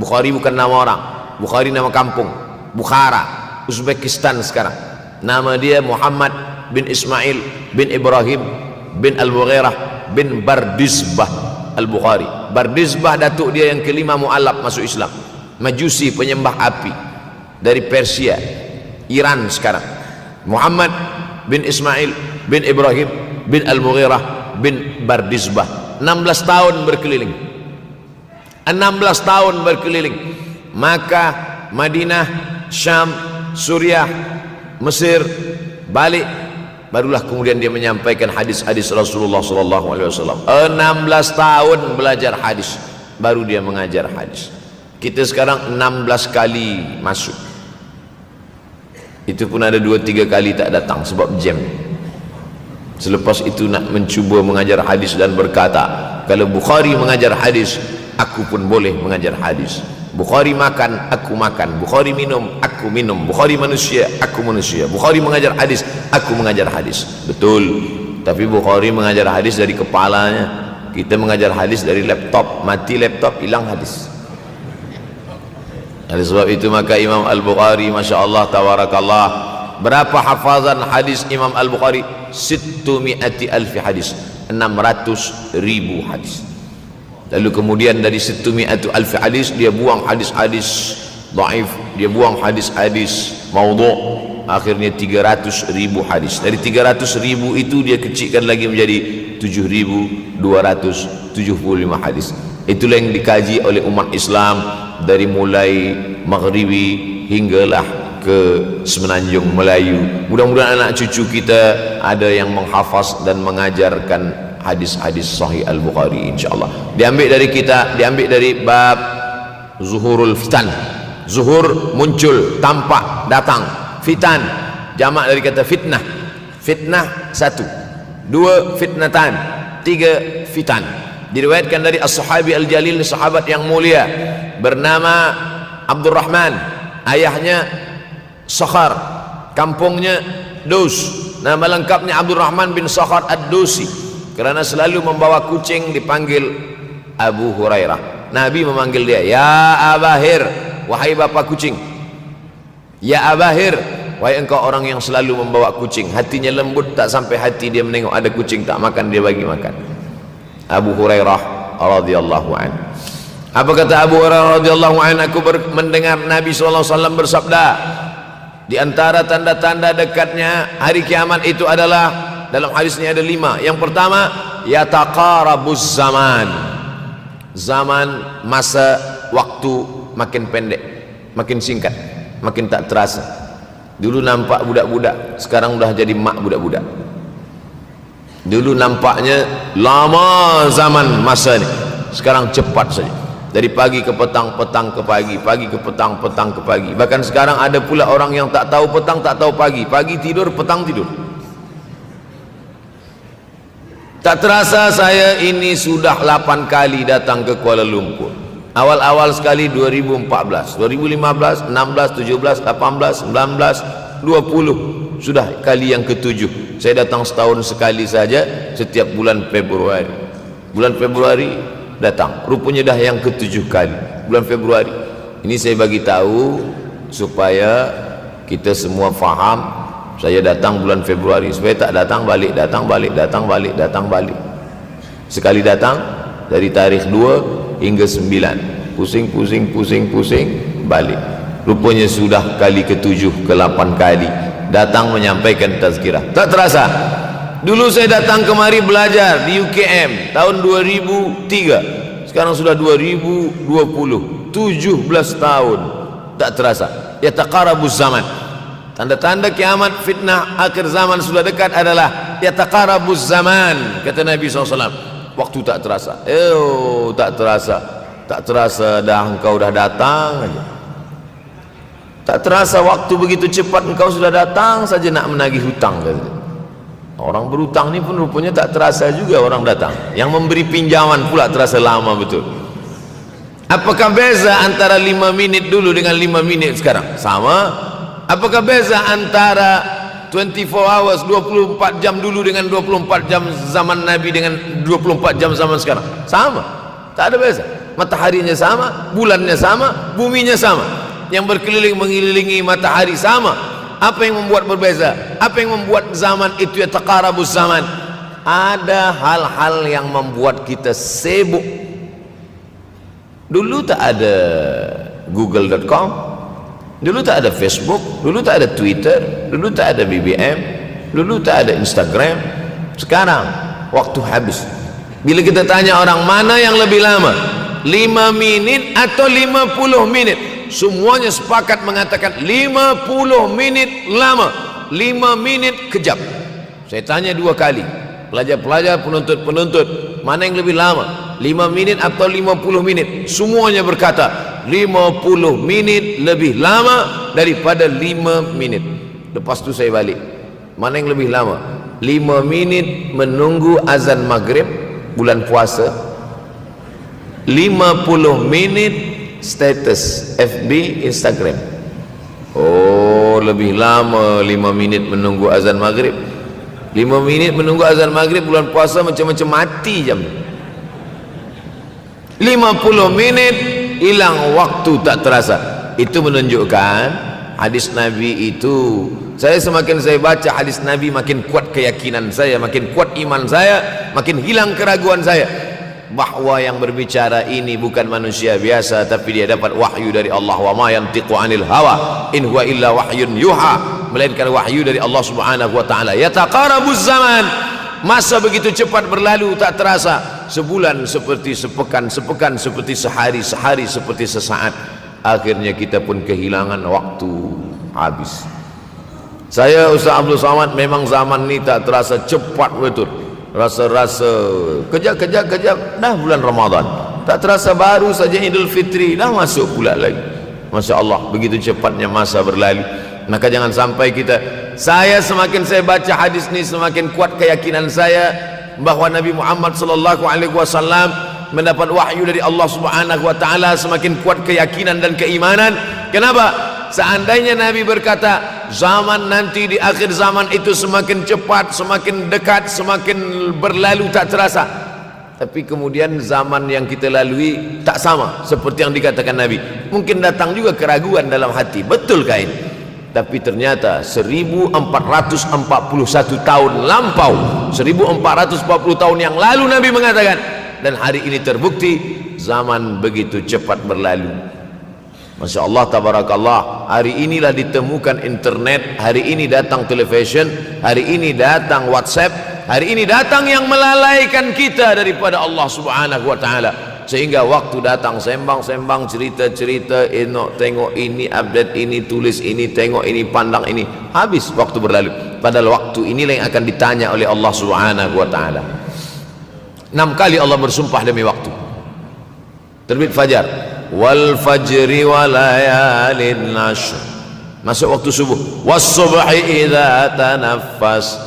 Bukhari bukan nama orang, Bukhari nama kampung, Bukhara, Uzbekistan sekarang. Nama dia Muhammad bin Ismail bin Ibrahim bin Al-Mughirah bin Bardizbah Al-Bukhari. Bardizbah datuk dia yang kelima mu'alaf masuk Islam, Majusi, penyembah api, dari Persia, Iran sekarang. Muhammad bin Ismail bin Ibrahim bin Al-Mughirah bin Bardizbah. 16 tahun berkeliling, 16 tahun berkeliling Makkah, Madinah, Syam, Suriah, Mesir, balik, barulah kemudian dia menyampaikan hadis-hadis Rasulullah SAW. 16 tahun belajar hadis, baru dia mengajar hadis. Kita sekarang 16 kali masuk, itu pun ada 2-3 kali tak datang sebab jam. Selepas itu nak mencuba mengajar hadis dan berkata, kalau Bukhari mengajar hadis, aku pun boleh mengajar hadis. Bukhari makan, aku makan. Bukhari minum, aku minum. Bukhari manusia, aku manusia. Bukhari mengajar hadis, aku mengajar hadis. Betul, tapi Bukhari mengajar hadis dari kepalanya, kita mengajar hadis dari laptop. Mati laptop, hilang hadis. Oleh sebab itu maka Imam Al-Bukhari, Masya Allah, Tabarakallah, berapa hafazan hadis Imam Al-Bukhari? 600,000 hadis, 600,000 hadis. Lalu kemudian dari 600,000 hadis dia buang hadis-hadis dhaif, dia buang hadis-hadis maudhu', akhirnya 300,000 hadis. Dari 300,000 itu dia kecilkan lagi menjadi 7.275 hadis. Itulah yang dikaji oleh umat Islam dari mulai maghribi hinggalah ke semenanjung Melayu. Mudah-mudahan anak cucu kita ada yang menghafaz dan mengajarkan hadis-hadis Sahih Al-Bukhari, insyaallah. Diambil dari kita, diambil dari bab Zuhurul Fitan, Zuhur muncul, tampak, datang. Fitan, jamak dari kata fitnah. Fitnah satu, dua fitnatan, tiga fitan. Diriwayatkan dari as-sahabi al-jalil, sahabat yang mulia bernama Abdurrahman, ayahnya Sakhar, kampungnya Dus. Nama lengkapnya Abdurrahman bin Sakhar ad-Dusi. Kerana selalu membawa kucing dipanggil Abu Hurairah. Nabi memanggil dia, ya Abahir, wahai bapak kucing. Ya Abahir, wahai engkau orang yang selalu membawa kucing. Hatinya lembut, tak sampai hati dia menengok ada kucing tak makan, dia bagi makan. Abu Hurairah radhiyallahu anhu. Apa kata Abu Hurairah radhiyallahu anhu? Aku mendengar Nabi SAW bersabda, di antara tanda-tanda dekatnya hari kiamat itu adalah, dalam hadis ini ada 5. Yang pertama, yataqarabuz zaman. Zaman, masa, waktu makin pendek, makin singkat, makin tak terasa. Dulu nampak budak-budak, sekarang udah jadi mak budak-budak. Dulu nampaknya lama zaman masa ni, sekarang cepat saja. Dari pagi ke petang, petang ke pagi, pagi ke petang, petang ke pagi. Bahkan sekarang ada pula orang yang tak tahu petang, tak tahu pagi. Pagi tidur, petang tidur. Tak terasa saya ini sudah 8 kali datang ke Kuala Lumpur. Awal-awal sekali 2014, 2015, 16, 17, 18, 19, 20. Sudah kali yang ke-7. Saya datang setahun sekali saja, setiap bulan Februari. Bulan Februari datang, rupanya dah yang ke-7 kali bulan Februari. Ini saya bagi tahu supaya kita semua faham. Saya datang bulan Februari, supaya tak datang balik, datang balik, datang balik, datang balik. Sekali datang dari tarikh 2 hingga 9, pusing, pusing, pusing, pusing, balik. Rupanya sudah kali ke-7 ke-8 kali datang menyampaikan tazkirah. Tak terasa. Dulu saya datang kemari belajar di UKM tahun 2003. Sekarang sudah 2020, 17 tahun. Tak terasa. Yataqarabuz zaman. Tanda-tanda kiamat, fitnah akhir zaman sudah dekat adalah yataqarabuz zaman, kata Nabi SAW. Waktu tak terasa. Tak terasa. Tak terasa dah engkau dah datang aja. Tak terasa waktu begitu cepat, engkau sudah datang saja nak menagih hutang, kata. Orang berhutang ni pun rupanya tak terasa juga orang datang. Yang memberi pinjaman pula terasa lama betul. Apakah beza antara 5 minit dulu dengan 5 minit sekarang? Sama. Apakah beza antara 24 hours, 24 jam dulu dengan 24 jam zaman Nabi dengan 24 jam zaman sekarang? Sama. Tak ada beza. Mataharinya sama, bulannya sama, buminya sama. Yang berkeliling mengelilingi matahari sama. Apa yang membuat berbeza? Apa yang membuat zaman itu yataqarabuz zaman? Ada hal-hal yang membuat kita sibuk. Dulu tak ada google.com, dulu tak ada Facebook, dulu tak ada Twitter, dulu tak ada BBM, dulu tak ada Instagram. Sekarang waktu habis. Bila kita tanya orang mana yang lebih lama, 5 minit atau 50 minit, semuanya sepakat mengatakan 50 minit lama, 5 minit kejap. Saya tanya 2 kali, pelajar-pelajar, penuntut-penuntut, mana yang lebih lama, 5 minit atau 50 minit? Semuanya berkata 50 minit lebih lama daripada 5 minit. Lepas tu saya balik, mana yang lebih lama? 5 minit menunggu azan maghrib bulan puasa, 50 minit status FB, Instagram. Oh, lebih lama 5 minit menunggu azan maghrib. 5 minit menunggu azan maghrib bulan puasa macam-macam mati jam. 50 minit hilang waktu tak terasa. Itu menunjukkan hadis Nabi itu, semakin saya baca hadis Nabi, makin kuat keyakinan saya, makin kuat iman saya, makin hilang keraguan saya bahwa yang berbicara ini bukan manusia biasa, tapi dia dapat wahyu dari Allah. Wa ma yantiqu anil hawa in huwa illa wahyun yuha, melainkan wahyu dari Allah Subhanahu wa taala. Yataqarabuz zaman, masa begitu cepat berlalu tak terasa. Sebulan seperti sepekan, sepekan seperti sehari, sehari seperti sesaat. Akhirnya kita pun kehilangan waktu, habis. Saya Ustaz Abdul Samad, memang zaman ni tak terasa, cepat betul. Rasa-rasa kejap dah bulan Ramadan, tak terasa baru saja Idul Fitri dah masuk pula lagi. Masya Allah, begitu cepatnya masa berlalu. Maka jangan sampai semakin saya baca hadis ini, semakin kuat keyakinan saya bahwa Nabi Muhammad sallallahu alaihi wasallam mendapat wahyu dari Allah Subhanahu wa taala. Semakin kuat keyakinan dan keimanan. Kenapa? Seandainya Nabi berkata zaman nanti di akhir zaman itu semakin cepat, semakin dekat, semakin berlalu tak terasa, tapi kemudian zaman yang kita lalui tak sama seperti yang dikatakan Nabi. Mungkin datang juga keraguan dalam hati, betulkah ini? Tapi ternyata 1441 tahun lampau, 1440 tahun yang lalu Nabi mengatakan, dan hari ini terbukti zaman begitu cepat berlalu. Masya Allah, tabarakallah. Hari inilah ditemukan internet, hari ini datang television, hari ini datang WhatsApp, hari ini datang yang melalaikan kita daripada Allah Subhanahu wa taala. Sehingga waktu datang sembang-sembang, cerita-cerita, tengok ini, update ini, tulis ini, tengok ini, pandang ini, habis waktu berlalu. Padahal waktu inilah yang akan ditanya oleh Allah Subhanahu wa taala. 6 kali Allah bersumpah demi waktu. Terbit fajar, wal fajri wa layalin ashr, masuk waktu subuh, was subhi idza tanaffas,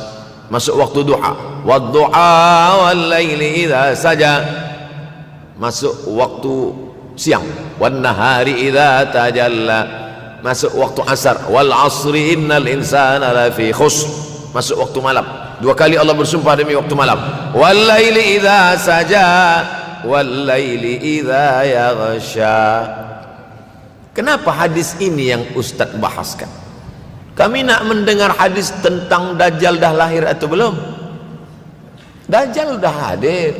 masuk waktu duha, wad duha wal laili idza saja, masuk waktu siang, wan nahari idza tajalla, masuk waktu asar, wal asri innal insana lafi khusr, masuk waktu malam. 2 kali Allah bersumpah demi waktu malam, wal laili idza saja wal laili idza yaghsha. Kenapa hadis ini yang Ustaz bahaskan? Kami nak mendengar hadis tentang Dajjal dah lahir atau belum? Dajjal dah hadir.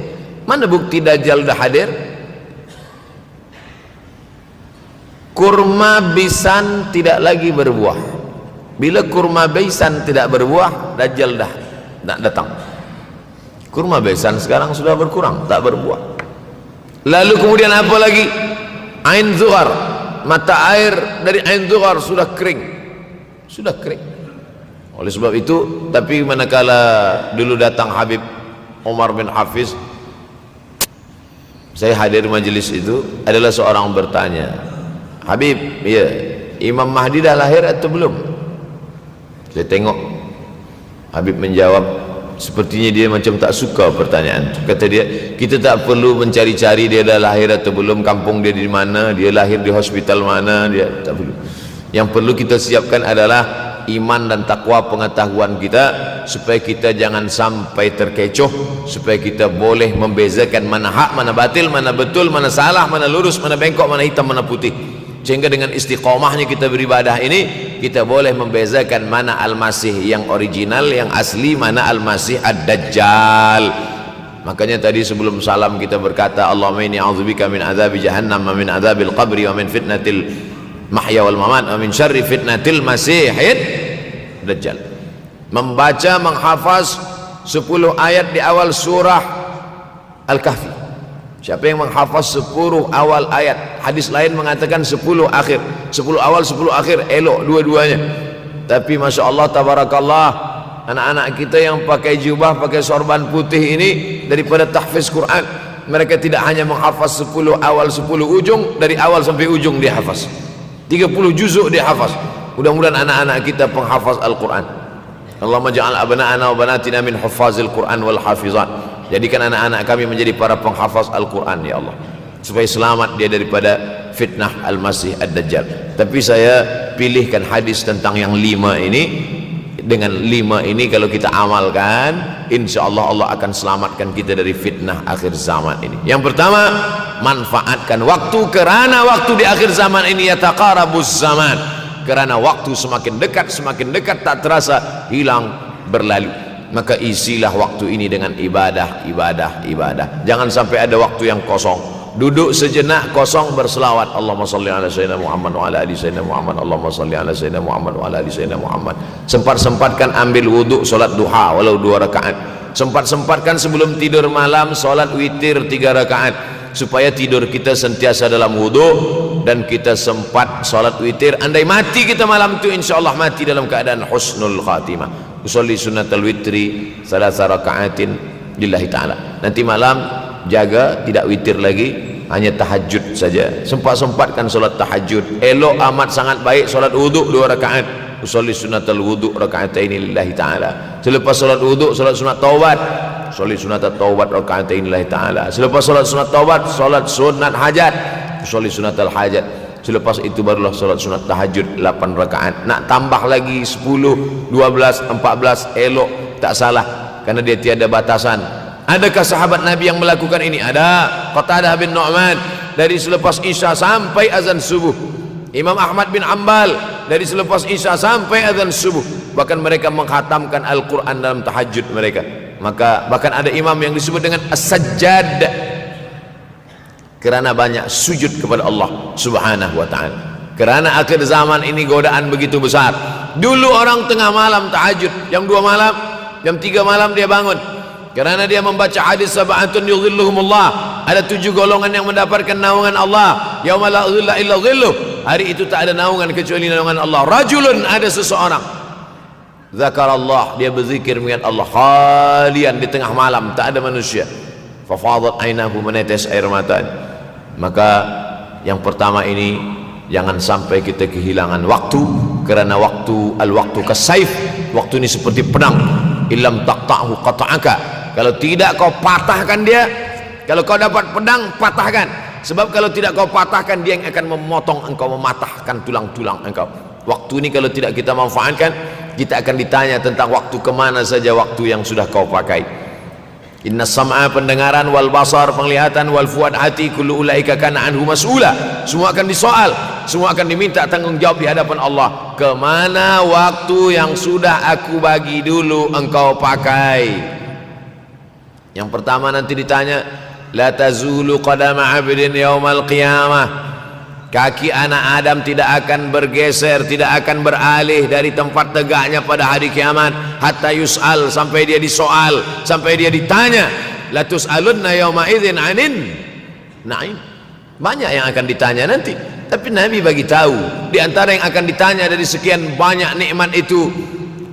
Mana bukti Dajjal dah hadir? Kurma bisan tidak lagi berbuah. Bila kurma bisan tidak berbuah, Dajjal dah nak datang. Kurma bisan sekarang sudah berkurang, tak berbuah. Lalu kemudian apa lagi? Ain Zuhar, mata air dari Ain Zuhar sudah kering, sudah kering. Oleh sebab itu, tapi manakala dulu datang Habib Umar bin Hafiz, saya hadir majelis itu, adalah seorang bertanya, Habib, ya, Imam Mahdi dah lahir atau belum? Saya tengok Habib menjawab, sepertinya dia macam tak suka pertanyaan. Kata dia, kita tak perlu mencari-cari dia dah lahir atau belum, kampung dia di mana, dia lahir di hospital mana, dia tak perlu. Yang perlu kita siapkan adalah iman dan takwa, pengetahuan kita, supaya kita jangan sampai terkecoh, supaya kita boleh membezakan mana hak, mana batil, mana betul, mana salah, mana lurus, mana bengkok, mana hitam, mana putih. Sehingga dengan istiqomahnya kita beribadah ini, kita boleh membezakan mana Al-Masih yang original, yang asli, mana Al-Masih Ad-Dajjal. Makanya tadi sebelum salam kita berkata, Allahumma inni a'udzubika min azabi jahannam wa min azabil qabri wa min fitnatil mahya wal mamat wa min syarri fitnatil masihid Dajjal. Membaca, menghafaz 10 ayat di awal surah Al-Kahfi. Siapa yang menghafaz 10 awal ayat, hadis lain mengatakan 10 akhir, 10 awal 10 akhir, elok dua-duanya. Tapi Masya Allah, tabarakallah, anak-anak kita yang pakai jubah, pakai sorban putih ini, daripada tahfiz Quran, mereka tidak hanya menghafaz 10 awal 10 ujung, dari awal sampai ujung dia hafaz 30 juzuk dia hafaz. Mudah-mudahan anak-anak kita penghafaz Al-Quran. Allahumma ja'al abna'ana wa banatina min huffazil Quran wal hafizan. Jadikan anak-anak kami menjadi para penghafaz Al-Quran, ya Allah, supaya selamat dia daripada fitnah Al-Masih Ad-Dajjal. Tapi saya pilihkan hadis tentang yang 5 ini. Dengan 5 ini kalau kita amalkan, insya Allah Allah akan selamatkan kita dari fitnah akhir zaman ini. Yang pertama, manfaatkan waktu, kerana waktu di akhir zaman ini yataqarabuz zaman, kerana waktu semakin dekat tak terasa, hilang, berlalu. Maka isilah waktu ini dengan ibadah. Jangan sampai ada waktu yang kosong. Duduk sejenak kosong, berselawat, Allahumma salli ala sayyidina Muhammad wa ala ali sayyidina Muhammad, Allahumma salli ala sayyidina Muhammad wa ala ali sayyidina Muhammad. Sempat-sempatkan ambil wudhu, solat duha walau 2 rakaat. Sempat-sempatkan sebelum tidur malam solat witir 3 rakaat, supaya tidur kita sentiasa dalam wudhu, dan kita sempat solat witir. Andai mati kita malam itu, insyaallah mati dalam keadaan husnul khatimah. Usolli sunnatal witri 3 rakaatin lillahi ta'ala. Nanti malam jaga tidak witir lagi, hanya tahajud saja. Sempat-sempatkan solat tahajud. Elok amat sangat baik solat wuduk 2 rakaat. Usolli sunnatal wuduk raka'ataini lillahi ta'ala. Selepas solat wuduk, solat sunat taubat. Usolli sunatat taubat raka'ataini lillahi ta'ala. Selepas solat sunat taubat, solat sunat hajat. Usolli sunatal hajat. Selepas itu barulah solat sunat tahajud 8 rakaat. Nak tambah lagi 10, 12, 14 elok, tak salah, karena dia tiada batasan. Adakah sahabat Nabi yang melakukan ini? Ada. Qatadah bin Nu'man dari selepas Isya sampai azan subuh. Imam Ahmad bin Ambal dari selepas Isya sampai azan subuh. Bahkan mereka menghatamkan Al-Quran dalam tahajud mereka. Maka bahkan ada imam yang disebut dengan As-Sajjad, kerana banyak sujud kepada Allah Subhanahu wa ta'ala. Kerana akhir zaman ini godaan begitu besar. Dulu orang tengah malam tahajud, jam 2 malam, jam 3 malam dia bangun. Kerana dia membaca hadis sab'atun yudhilluhumullah, ada 7 golongan yang mendapatkan naungan Allah, yauma la dhilla illa dhilluh, hari itu tak ada naungan kecuali naungan Allah. Rajulun, ada seseorang, zakarallah, dia berzikir mengingat Allah khalian di tengah malam, tak ada manusia, fafadat ainahu, menetes air matanya. Maka yang pertama ini, jangan sampai kita kehilangan waktu, kerana waktu, al-waktu kasaif, waktu ini seperti pedang, illam taqta'hu qata'aka. Kalau tidak kau patahkan dia, kalau kau dapat pedang, patahkan. Sebab kalau tidak kau patahkan, dia yang akan memotong engkau, mematahkan tulang-tulang engkau. Waktu ini kalau tidak kita manfaatkan, kita akan ditanya tentang waktu kemana saja waktu yang sudah kau pakai. Inna sam'a, pendengaran, wal basar, penglihatan, wal fuad, hati, kullu ulaika kana anhu mas'ula. Semua akan disoal, semua akan diminta tanggungjawab di hadapan Allah. Kemana waktu yang sudah aku bagi dulu engkau pakai? Yang pertama nanti ditanya, la tazulu qadama 'abdin yaumal qiyamah. Kaki anak Adam tidak akan bergeser, tidak akan beralih dari tempat tegaknya pada hari kiamat, hatta yus'al, sampai dia disoal, sampai dia ditanya. La tus'alunna yauma idzin 'anin na'im. Banyak yang akan ditanya nanti, tapi Nabi bagi tahu di antara yang akan ditanya dari sekian banyak nikmat itu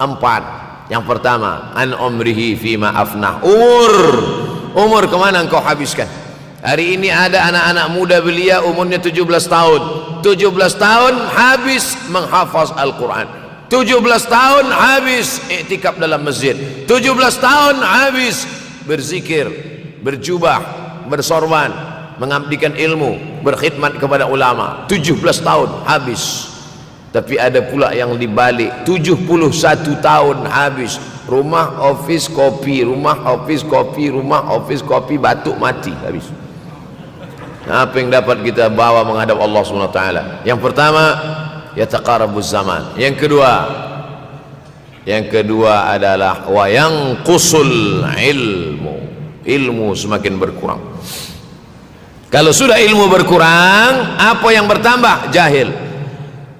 4. Yang pertama, an umrihi fima afnah. Umur kemana engkau habiskan? Hari ini ada anak-anak muda belia umurnya 17 tahun. 17 tahun habis menghafaz Al-Quran. 17 tahun habis iktikaf dalam masjid. 17 tahun habis berzikir, berjubah, bersorban, mengabdikan ilmu, berkhidmat kepada ulama. 17 tahun habis. Tapi ada pula yang dibalik, 71 tahun habis, rumah office kopi, rumah office kopi, rumah office kopi, batuk mati habis. Apa yang dapat kita bawa menghadap Allah SWT? Yang pertama, yataqarabuz zaman. Yang kedua adalah wa yanqusul ilmu. Ilmu semakin berkurang. Kalau sudah ilmu berkurang, apa yang bertambah? Jahil.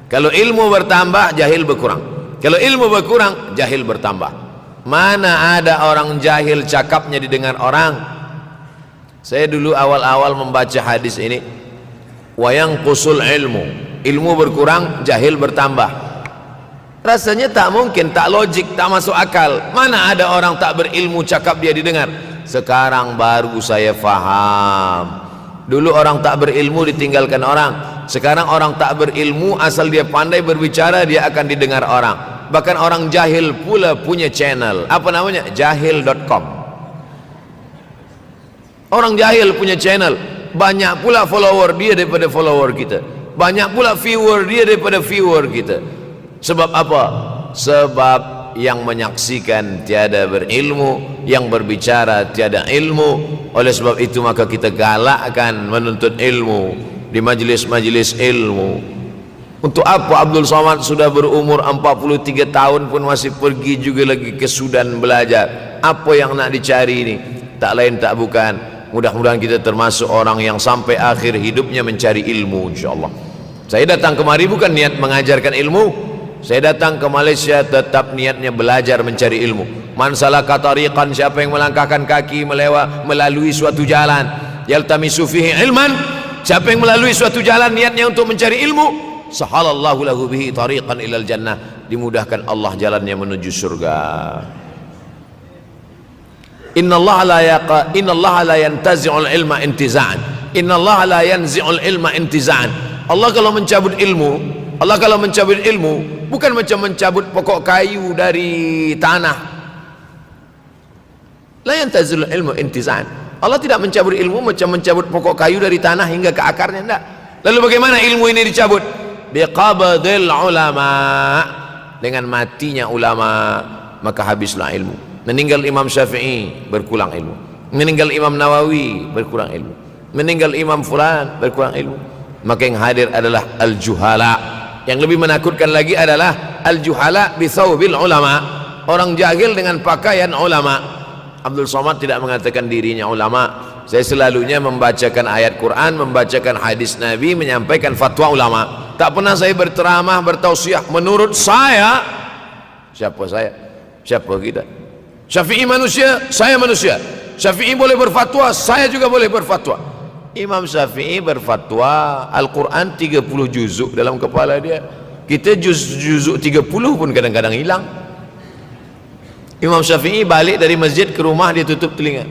Kalau ilmu bertambah, jahil berkurang. Kalau ilmu berkurang, jahil bertambah. Mana ada orang jahil cakapnya didengar orang? Saya dulu awal-awal membaca hadis ini, wa yanqusul ilmu. Ilmu berkurang, jahil bertambah. Rasanya tak mungkin, tak logik, tak masuk akal. Mana ada orang tak berilmu cakap dia didengar? Sekarang baru saya faham. Dulu orang tak berilmu ditinggalkan orang. Sekarang orang tak berilmu, asal dia pandai berbicara, dia akan didengar orang. Bahkan orang jahil pula punya channel. Apa namanya? Jahil.com. Orang jahil punya channel. Banyak pula follower dia daripada follower kita. Banyak pula viewer dia daripada viewer kita. Sebab apa? Sebab yang menyaksikan tiada berilmu, yang berbicara tiada ilmu. Oleh sebab itu maka kita galakkan menuntut ilmu di majlis-majlis ilmu. Untuk apa Abdul Somad sudah berumur 43 tahun pun masih pergi juga lagi ke Sudan belajar? Apa yang nak dicari ini? Tak lain tak bukan, mudah-mudahan kita termasuk orang yang sampai akhir hidupnya mencari ilmu, insyaAllah. Saya datang kemari bukan niat mengajarkan ilmu. Saya datang ke Malaysia tetap niatnya belajar mencari ilmu. Man salaka tariqan, siapa yang melangkahkan kaki melalui suatu jalan, yaltamisu fihi ilman, siapa yang melalui suatu jalan niatnya untuk mencari ilmu, sahalallahu lahu bihi tariqan ilal jannah, dimudahkan Allah jalannya menuju surga. Innallaha la yantazi'ul ilma intiza'an.
Innallaha la yanzi'ul ilma intiza'an. Allah kalau mencabut ilmu, bukan macam mencabut pokok kayu dari tanah. La yantazilul ilmu intiza'an. Allah tidak mencabut ilmu macam mencabut pokok kayu dari tanah hingga ke akarnya, enggak. Lalu bagaimana ilmu ini dicabut? Biqabdil ulama. Dengan matinya ulama, maka habislah ilmu. Meninggal Imam Syafi'i, berkurang ilmu. Meninggal Imam Nawawi, berkurang ilmu. Meninggal Imam Fulan, berkurang ilmu. Maka yang hadir adalah al-juhala. Yang lebih menakutkan lagi adalah al-juhala bi thawbil ulama. Orang jahil dengan pakaian ulama. Abdul Somad tidak mengatakan dirinya ulama. Saya selalunya membacakan ayat Quran, membacakan hadis Nabi, menyampaikan fatwa ulama. Tak pernah saya berteramah, bertausiah. Menurut saya, siapa saya? Siapa kita? Syafi'i manusia, saya manusia. Syafi'i boleh berfatwa, saya juga boleh berfatwa. Imam Syafi'i berfatwa Al-Quran 30 juzuk dalam kepala dia. Kita juzuk 30 pun kadang-kadang hilang. Imam Syafi'i balik dari masjid ke rumah, dia tutup telinga.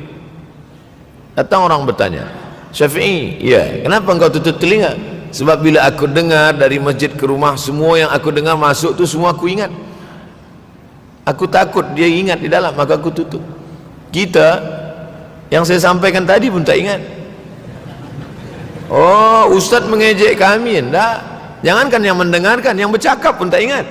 Datang orang bertanya, Syafi'i, ya, kenapa engkau tutup telinga? Sebab bila aku dengar dari masjid ke rumah, semua yang aku dengar masuk tu semua aku ingat. Aku takut dia ingat di dalam, maka aku tutup. Kita yang saya sampaikan tadi pun tak ingat. Oh, ustaz mengejek kami, enggak. Jangankan yang mendengarkan, yang bercakap pun tak ingat.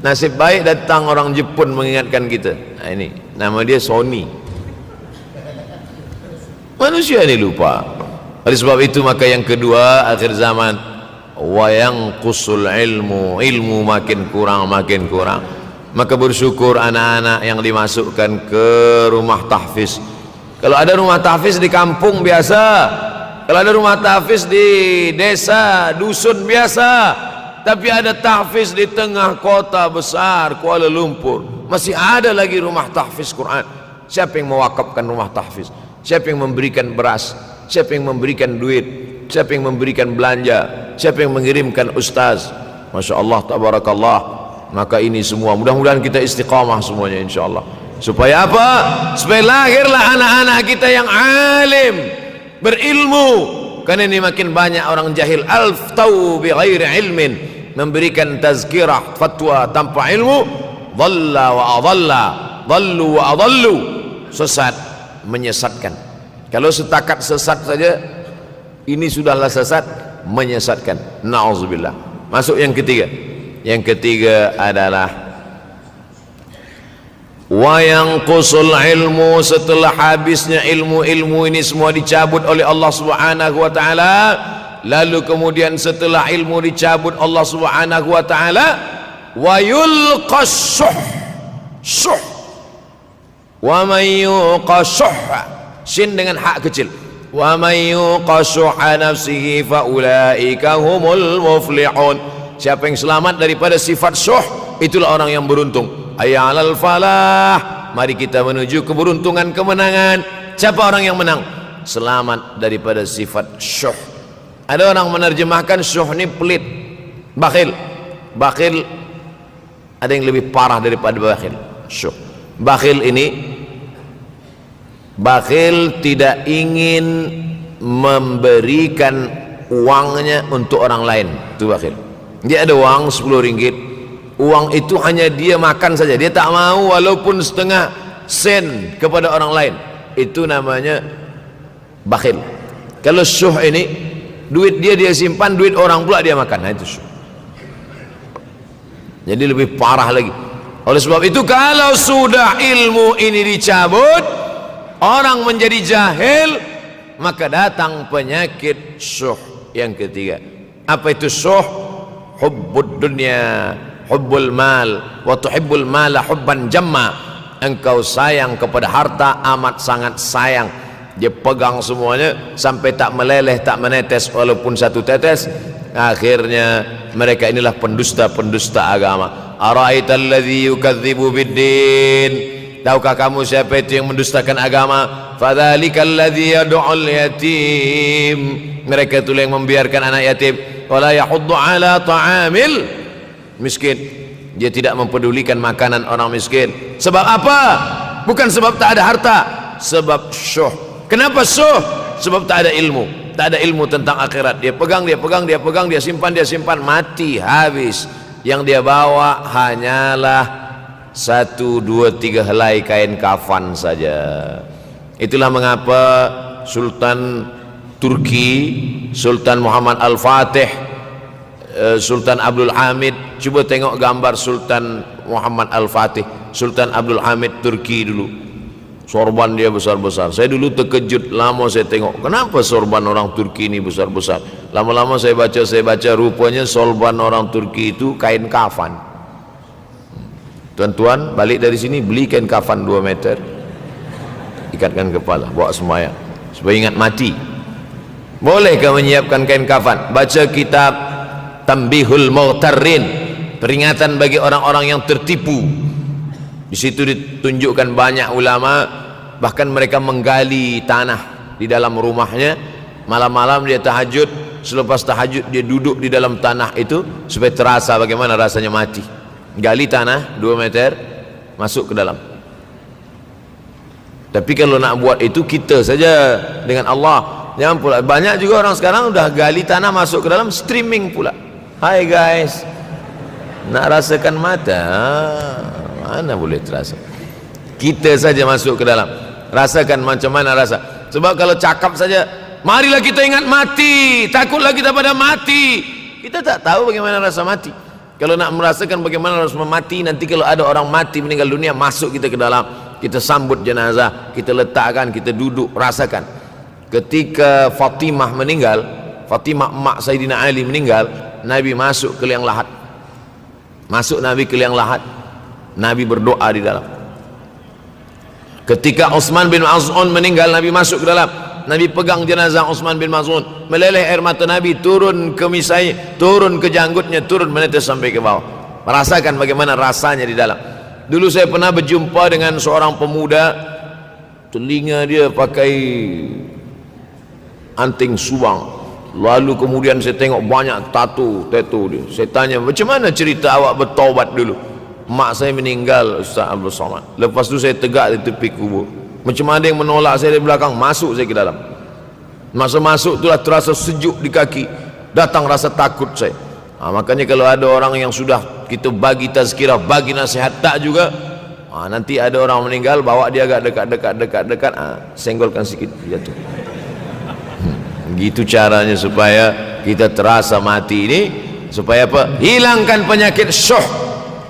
Nasib baik datang orang Jepun mengingatkan kita. Nah, ini nama dia Sony. Manusia ini lupa. Oleh sebab itu maka yang kedua, akhir zaman, wa yanqusul ilmu makin kurang. Maka bersyukur anak-anak yang dimasukkan ke rumah tahfiz. Kalau ada rumah tahfiz di kampung biasa, kalau ada rumah tahfiz di desa, dusun biasa, tapi ada tahfiz di tengah kota besar Kuala Lumpur, masih ada lagi rumah tahfiz Quran. Siapa yang mewakafkan rumah tahfiz? Siapa yang memberikan beras? Siapa yang memberikan duit? Siapa yang memberikan belanja? Siapa yang mengirimkan ustaz? Masya Allah, tabarakallah. Maka ini semua mudah-mudahan kita istiqamah semuanya insyaallah. Supaya apa? Supaya lahirlah anak-anak kita yang alim, berilmu. Karena ini makin banyak orang jahil, alftau bi ghairi ilmin, memberikan tazkirah, fatwa tanpa ilmu. Dhalla wa adalla, dhallu wa adallu, sesat, menyesatkan. Kalau setakat sesat saja, ini sudahlah sesat, menyesatkan. Na'udzubillah. Masuk yang ketiga. Yang ketiga adalah wa yanqusul ilmu. Setelah habisnya ilmu ini semua dicabut oleh Allah Subhanahu wa taala, lalu kemudian setelah ilmu dicabut Allah Subhanahu wa taala, wa yulqas syuh. Wa may yuqashuh, sin dengan hak kecil. Wa may yuqashuh nafsihi fa ulaika humul muflihun. Siapa yang selamat daripada sifat syuh, itulah orang yang beruntung. Hayya 'alal falah, mari kita menuju keberuntungan, kemenangan. Siapa orang yang menang? Selamat daripada sifat syuh. Ada orang menerjemahkan syuh ini pelit, bakhil. Bakhil ada yang lebih parah daripada bakhil. Syuh. Bakhil ini, bakhil tidak ingin memberikan uangnya untuk orang lain. Itu bakhil. Dia ada uang 10 ringgit, uang itu hanya dia makan saja, dia tak mau walaupun setengah sen kepada orang lain. Itu namanya bakhil. Kalau syuh ini, duit dia simpan, duit orang pula dia makan. Nah, itu syuh. Jadi lebih parah lagi. Oleh sebab itu kalau sudah ilmu ini dicabut, orang menjadi jahil, maka datang penyakit syuh yang ketiga. Apa itu syuh? Hubbud dunya, hubbul mal, wa tuhibbul mala hubban jamma. Engkau sayang kepada harta, amat sangat sayang. Dia pegang semuanya sampai tak meleleh, tak menetes walaupun satu tetes. Akhirnya mereka inilah pendusta-pendusta agama. Ara'aital ladzi yukadzibu biddin. Tahukah kamu siapa itu yang mendustakan agama? Fadzalikal ladzi yad'ul yatim. Mereka itulah yang membiarkan anak yatim. Wala yahuddu ala ta'amil miskin. Dia tidak mempedulikan makanan orang miskin. Sebab apa? Bukan sebab tak ada harta, sebab syuh. Kenapa suh? Sebab tak ada ilmu, tak ada ilmu tentang akhirat. Dia pegang, dia simpan, mati, habis. Yang dia bawa hanyalah 1, 2, 3 helai kain kafan saja. Itulah mengapa Sultan Turki, Sultan Muhammad Al-Fatih, Sultan Abdul Hamid, coba tengok gambar Sultan Muhammad Al-Fatih, Sultan Abdul Hamid Turki dulu. Sorban dia besar-besar. Saya dulu terkejut, lama saya tengok, kenapa sorban orang Turki ini besar-besar. Lama-lama saya baca, rupanya sorban orang Turki itu kain kafan. Tuan-tuan balik dari sini beli kain kafan 2 meter, ikatkan kepala, bawa sembahyang supaya ingat mati. Bolehkah menyiapkan kain kafan? Baca kitab Tanbihul Mughtarrin, peringatan bagi orang-orang yang tertipu. Di situ ditunjukkan banyak ulama, bahkan mereka menggali tanah di dalam rumahnya. Malam-malam dia tahajud, selepas tahajud dia duduk di dalam tanah itu supaya terasa bagaimana rasanya mati. Gali tanah 2 meter, masuk ke dalam. Tapi kalau nak buat itu kita saja dengan Allah. Jangan pula, banyak juga orang sekarang udah gali tanah masuk ke dalam, streaming pula. Hai guys, nak rasakan mata, mana boleh terasa. Kita saja masuk ke dalam, rasakan macam mana rasa. Sebab kalau cakap saja, marilah kita ingat mati, takutlah kita pada mati, kita tak tahu bagaimana rasa mati. Kalau nak merasakan bagaimana rasa mati, nanti kalau ada orang mati meninggal dunia, masuk kita ke dalam, kita sambut jenazah, kita letakkan, kita duduk, rasakan. Ketika Fatimah meninggal, Fatimah emak Sayyidina Ali meninggal, Nabi masuk ke liang lahat. Masuk Nabi ke liang lahat, Nabi berdoa di dalam. Ketika Utsman bin Maz'un meninggal, Nabi masuk ke dalam, Nabi pegang jenazah Utsman bin Maz'un, meleleh air mata Nabi turun ke misai, turun ke janggutnya, turun menetes sampai ke bawah. Merasakan bagaimana rasanya di dalam. Dulu saya pernah berjumpa dengan seorang pemuda, telinga dia pakai anting subang, lalu kemudian saya tengok banyak tato dia. Saya tanya, macam mana cerita awak bertaubat dulu? Mak saya meninggal, Ustaz Abdul Somad. Lepas tu saya tegak di tepi kubur. Macam ada yang menolak saya dari belakang, masuk saya ke dalam. Masa masuk itulah terasa sejuk di kaki, datang rasa takut saya. Makanya kalau ada orang yang sudah kita bagi tazkirah, bagi nasihat, tak juga, nanti ada orang meninggal, bawa dia agak dekat, senggolkan sikit, jatuh. Gitu caranya supaya kita terasa mati ini, supaya apa? Hilangkan penyakit syuh,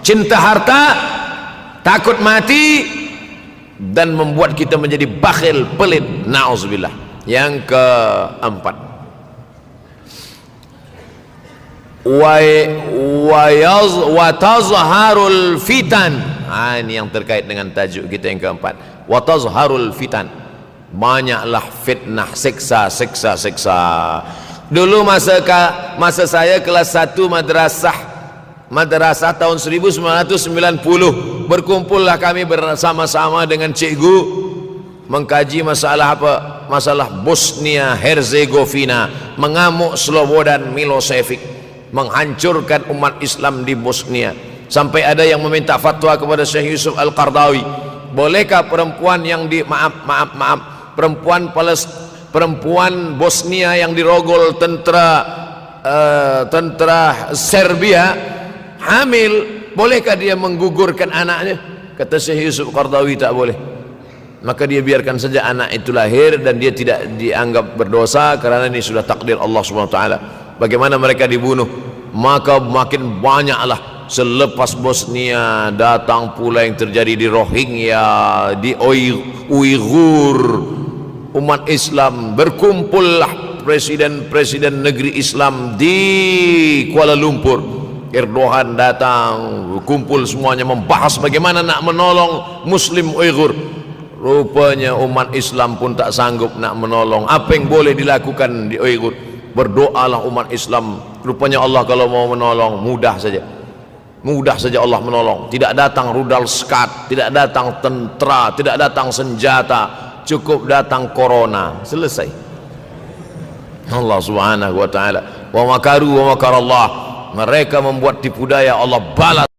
cinta harta, takut mati, dan membuat kita menjadi bakhil, pelit, na'udzubillah. Yang keempat, wa tazharul fitan. Ini yang terkait dengan tajuk kita yang keempat, wa tazharul fitan. Banyaklah fitnah, siksa. Dulu masa saya kelas 1 madrasah tahun 1990, berkumpullah kami bersama-sama dengan cikgu mengkaji masalah apa? Masalah Bosnia Herzegovina, mengamuk Slobodan Milosevic, menghancurkan umat Islam di Bosnia. Sampai ada yang meminta fatwa kepada Syekh Yusuf Al-Qardawi, bolehkah perempuan yang perempuan Bosnia yang dirogol tentara Serbia hamil, bolehkah dia menggugurkan anaknya? Kata Syekh Yusuf Qardawi, tak boleh. Maka dia biarkan saja anak itu lahir dan dia tidak dianggap berdosa karena ini sudah takdir Allah SWT. Bagaimana mereka dibunuh? Maka makin banyaklah selepas Bosnia datang pula yang terjadi di Rohingya, di Uighur. Umat Islam berkumpullah, presiden-presiden negeri Islam di Kuala Lumpur. Erdogan datang, kumpul semuanya membahas bagaimana nak menolong Muslim Uighur. Rupanya umat Islam pun tak sanggup nak menolong. Apa yang boleh dilakukan di Uighur? Berdoalah umat Islam. Rupanya Allah kalau mau menolong mudah saja Allah menolong. Tidak datang rudal skat, tidak datang tentera, tidak datang senjata, cukup datang corona, selesai. Allah Subhanahu wa taala, wa makaru wa makarallah, mereka membuat tipu daya, Allah balas